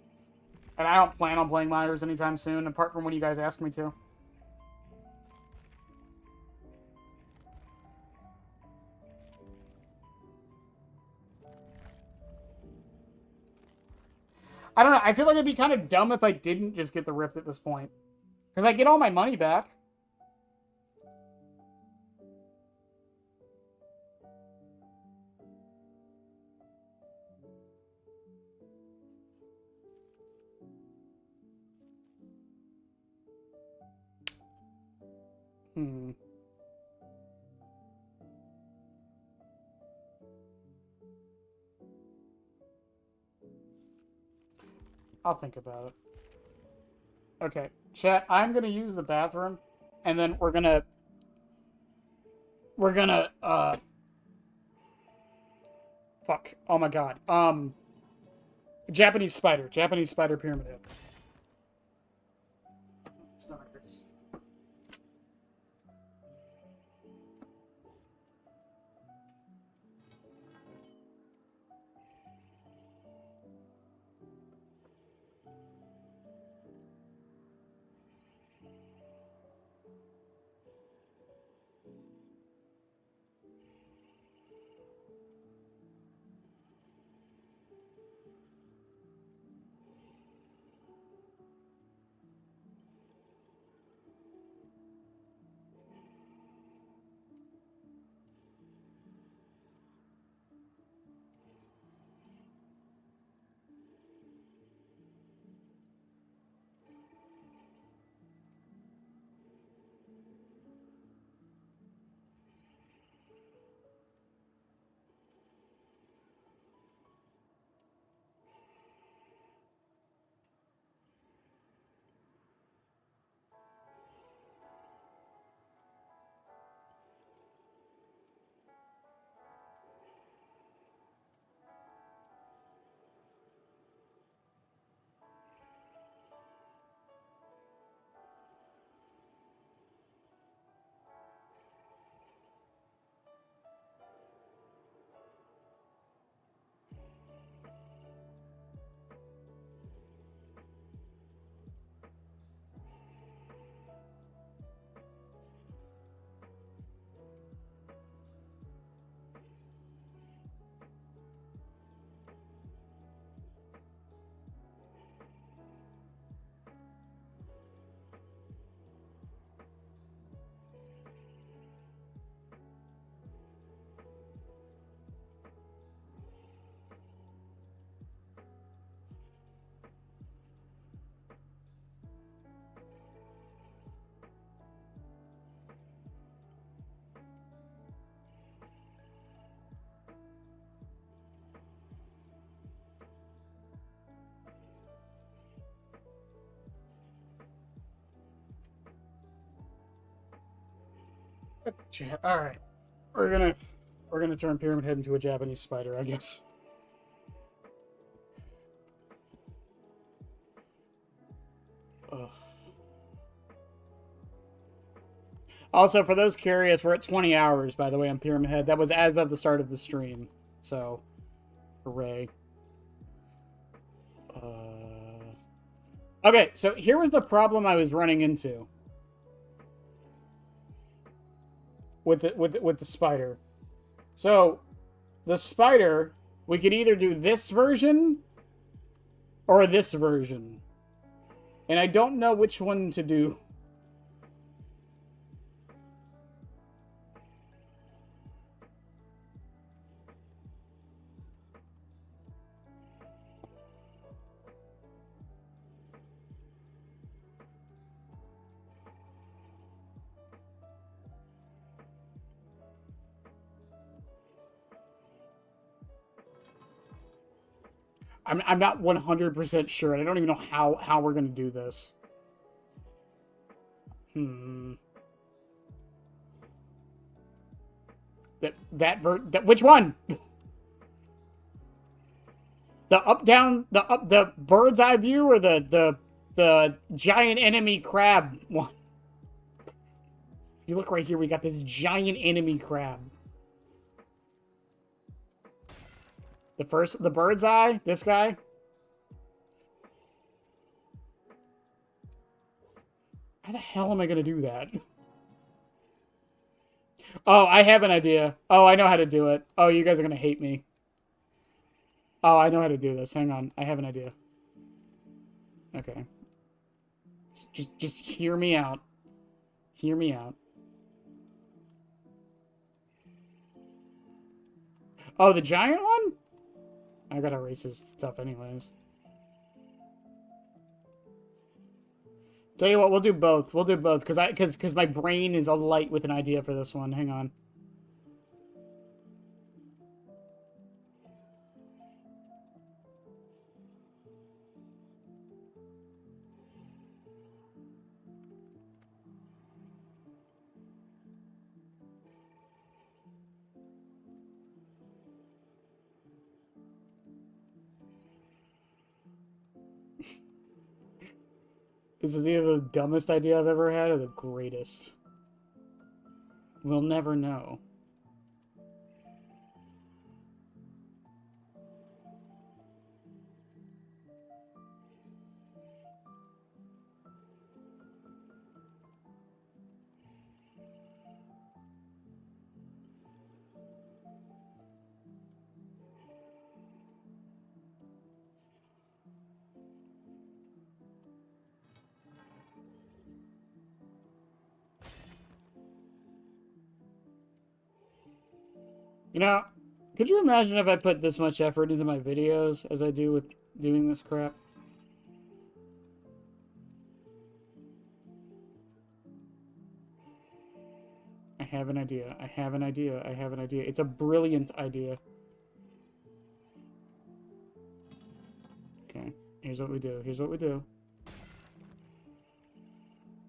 And I don't plan on playing Myers anytime soon, apart from when you guys ask me to. I don't know. I feel like it'd be kind of dumb if I didn't just get the Rift at this point. Because I get all my money back. I'll think about it. Okay. Chat, I'm going to use the bathroom. And then we're going to... Fuck. Oh my god. Japanese spider. Japanese spider pyramid head. Stomach hurts. All right, we're gonna turn Pyramid Head into a Japanese spider, I guess. Ugh. Also, for those curious, we're at 20 hours, by the way, on Pyramid Head. That was as of the start of the stream. So, hooray. Okay, so here was the problem I was running into with the spider. So, the spider, we could either do this version or this version. And I don't know which one to do. I'm not 100% sure, and I don't even know how we're gonna do this. Which one? the bird's eye view, or the giant enemy crab one? You look right here, we got this giant enemy crab. The bird's eye, this guy. How the hell am I gonna do that? Oh, I have an idea. Oh, I know how to do it. Oh, you guys are gonna hate me. Oh, I know how to do this. Hang on, I have an idea. Okay. Just hear me out. Hear me out. Oh, the giant one? I gotta erase his stuff anyways. Tell you what, we'll do both. We'll do both because my brain is alight with an idea for this one. Hang on. This is either the dumbest idea I've ever had or the greatest. We'll never know. You know, could you imagine if I put this much effort into my videos as I do with doing this crap? I have an idea. I have an idea. I have an idea. It's a brilliant idea. Okay, here's what we do. Here's what we do.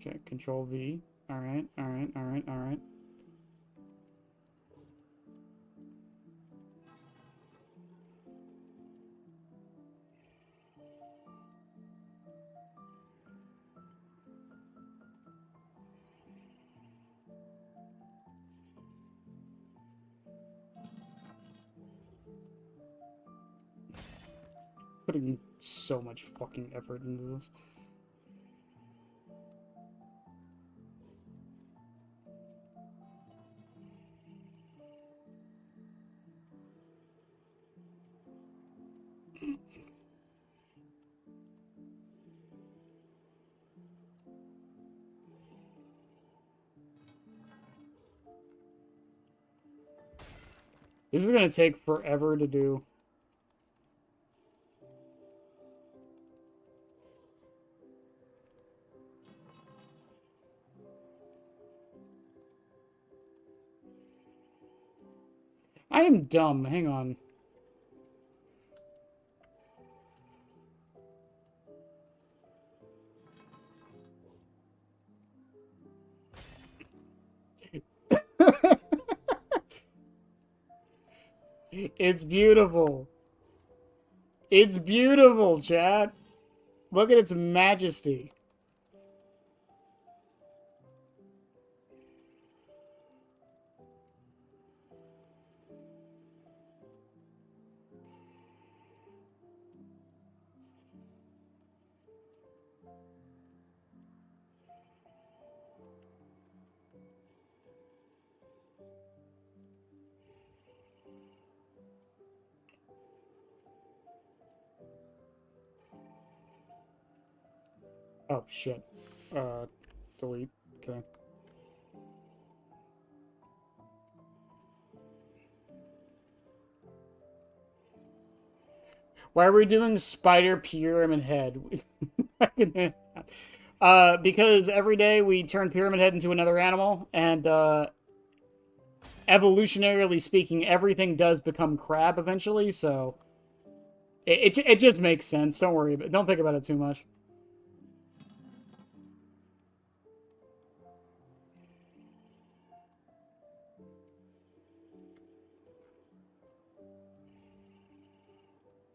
Okay, Control V. Alright, alright, alright, alright. Putting so much fucking effort into this. This is gonna take forever to do. I am dumb. Hang on. It's beautiful. It's beautiful, chat. Look at its majesty. Oh, shit. Delete. Okay. Why are we doing Spider Pyramid Head? Because every day we turn Pyramid Head into another animal, and, evolutionarily speaking, everything does become crab eventually, so... It just makes sense. Don't worry about it. Don't think about it too much.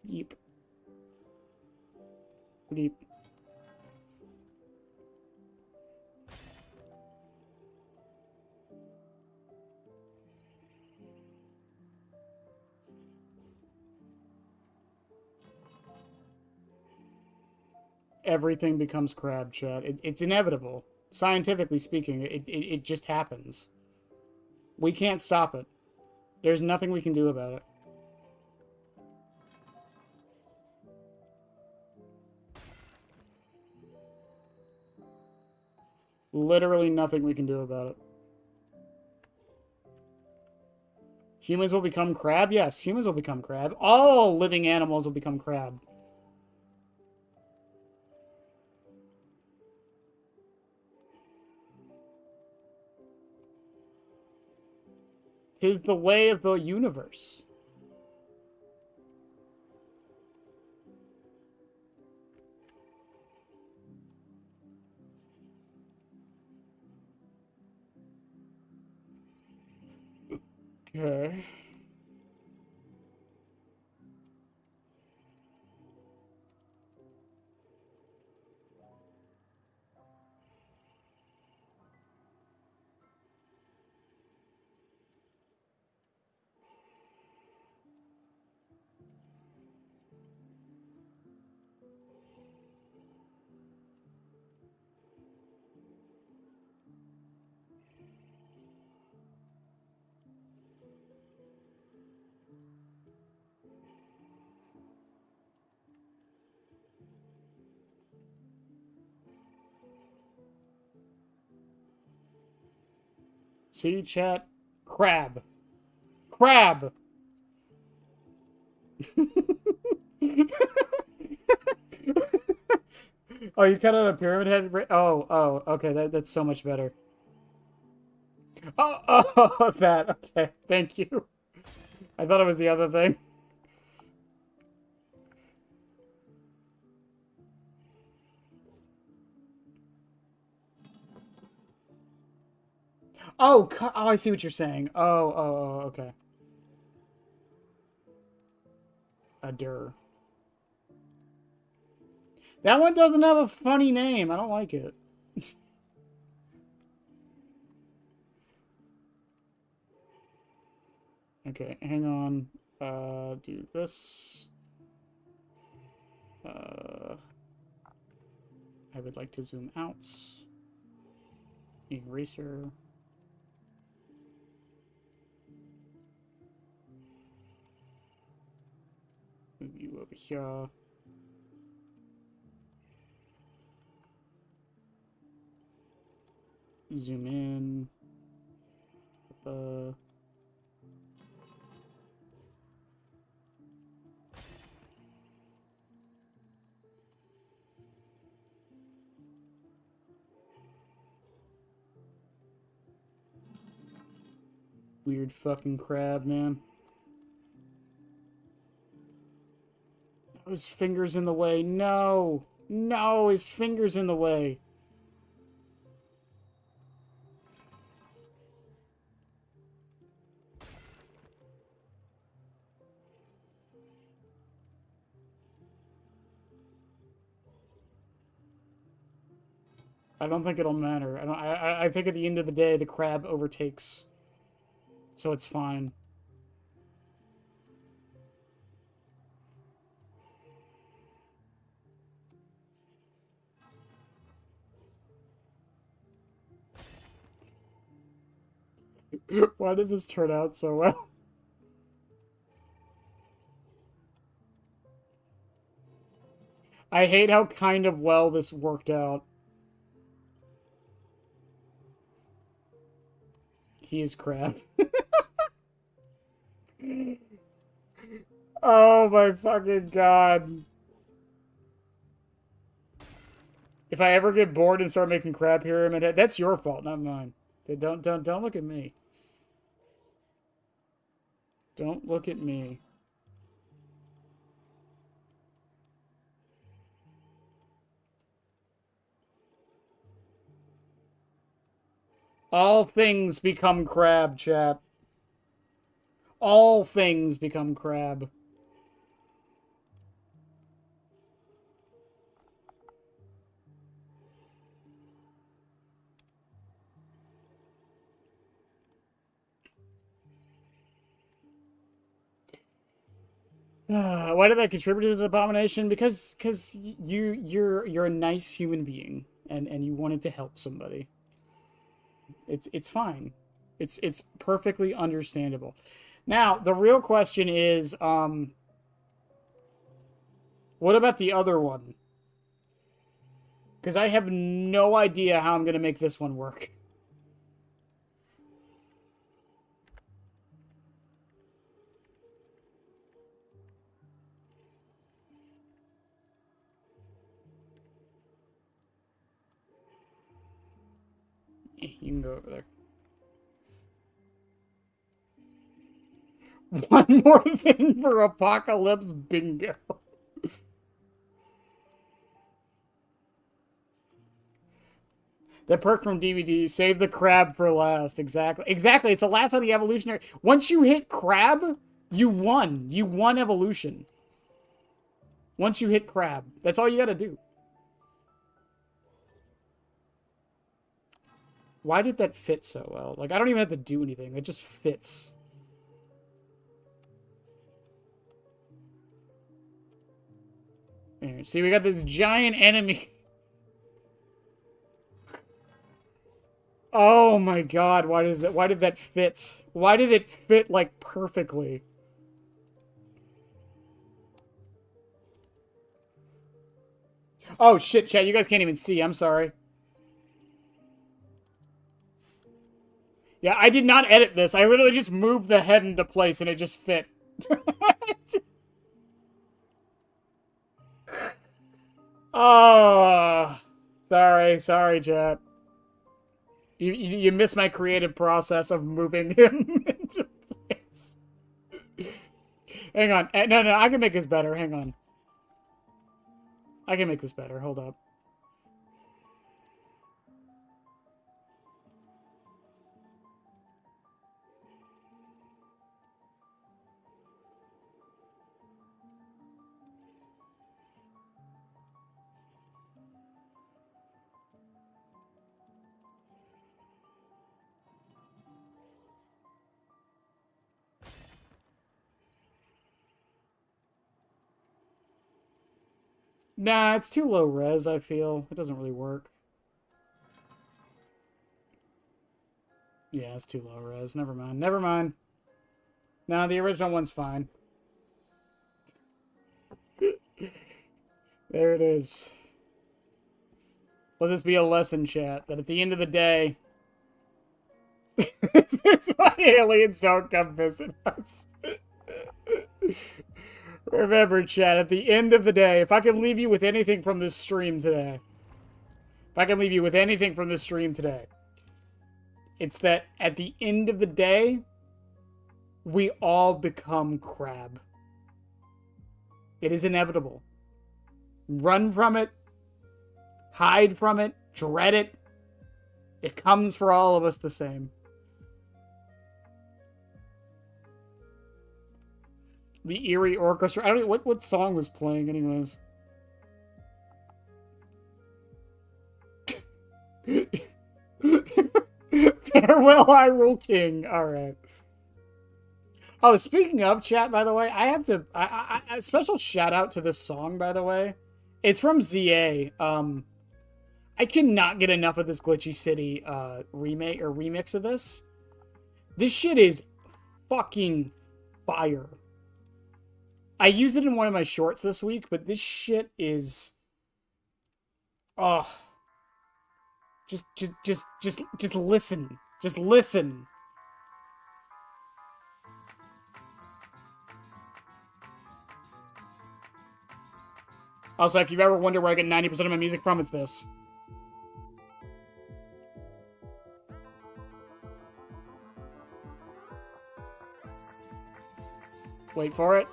Yeep. Yeep. Everything becomes crab, chat. It's inevitable. Scientifically speaking, it just happens. We can't stop it. There's nothing we can do about it. Literally nothing we can do about it. Humans will become crab? Yes, humans will become crab. All living animals will become crab. Tis the way of the universe. Okay. See, chat? Crab. Crab! Oh, you cut out a pyramid head? Oh, okay, that's so much better. Oh, that. Okay, thank you. I thought it was the other thing. Oh, I see what you're saying. Oh, okay. A dir. That one doesn't have a funny name. I don't like it. Okay, hang on. Do this. I would like to zoom out. Eraser. Move you over here. Zoom in. Weird fucking crab, man. Oh, his finger's in the way. No! No, his finger's in the way. I don't think it'll matter. I think at the end of the day, the crab overtakes. So it's fine. Why did this turn out so well? I hate how kind of well this worked out. He is crab. Oh my fucking god. If I ever get bored and start making crab pyramid, that's your fault, not mine. Don't look at me. Don't look at me. All things become crab, chat. All things become crab. Why did I contribute to this abomination? Because you're a nice human being and you wanted to help somebody. It's fine. It's perfectly understandable. Now, the real question is, what about the other one? Because I have no idea how I'm going to make this one work. You can go over there. One more thing for Apocalypse Bingo. The perk from DVD, save the crab for last. Exactly. Exactly. It's the last of the evolutionary. Once you hit crab, you won. You won evolution. Once you hit crab. That's all you gotta do. Why did that fit so well? Like, I don't even have to do anything. It just fits. Here, see, we got this giant enemy. Oh my god, why did that fit? Why did it fit, like, perfectly? Oh shit, chat, you guys can't even see, I'm sorry. Yeah, I did not edit this. I literally just moved the head into place and it just fit. Oh, sorry, chat. You missed my creative process of moving him into place. Hang on. No, I can make this better. Hang on. I can make this better. Hold up. Nah, it's too low res, I feel. It doesn't really work. Yeah, it's too low res. Never mind. Never mind. Nah, the original one's fine. There it is. Let this be a lesson, chat, that at the end of the day, this is why aliens don't come visit us. Remember, chat, at the end of the day, if I can leave you with anything from this stream today, it's that at the end of the day, we all become crab. It is inevitable. Run from it, hide from it, dread it. It comes for all of us the same. The eerie orchestra. I don't know what song was playing anyways. Farewell, Hyrule King. All right. Oh, speaking of chat, by the way, I have to a special shout out to this song. By the way, it's from ZA. I cannot get enough of this Glitchy City remake or remix of this. This shit is fucking fire. I used it in one of my shorts this week, but this shit is, oh, just listen, just listen. Also, if you've ever wondered where I get 90% of my music from, it's this. Wait for it.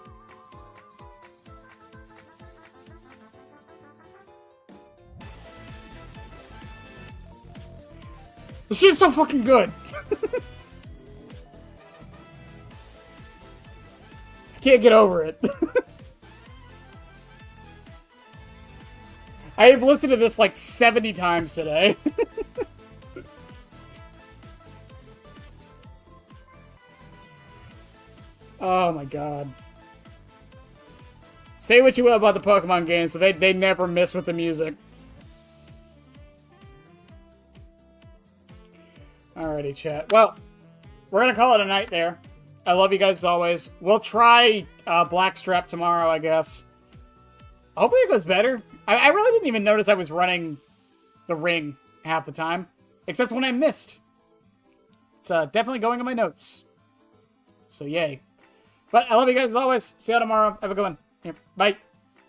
This shit's so fucking good. I can't get over it. I have listened to this like 70 times today. Oh my god. Say what you will about the Pokemon games, but they never miss with the music. Alrighty, chat. Well, we're gonna call it a night there. I love you guys as always. We'll try Blackstrap tomorrow, I guess. Hopefully it goes better. I really didn't even notice I was running the ring half the time. Except when I missed. It's definitely going in my notes. So, yay. But I love you guys as always. See you tomorrow. Have a good one. Here, bye.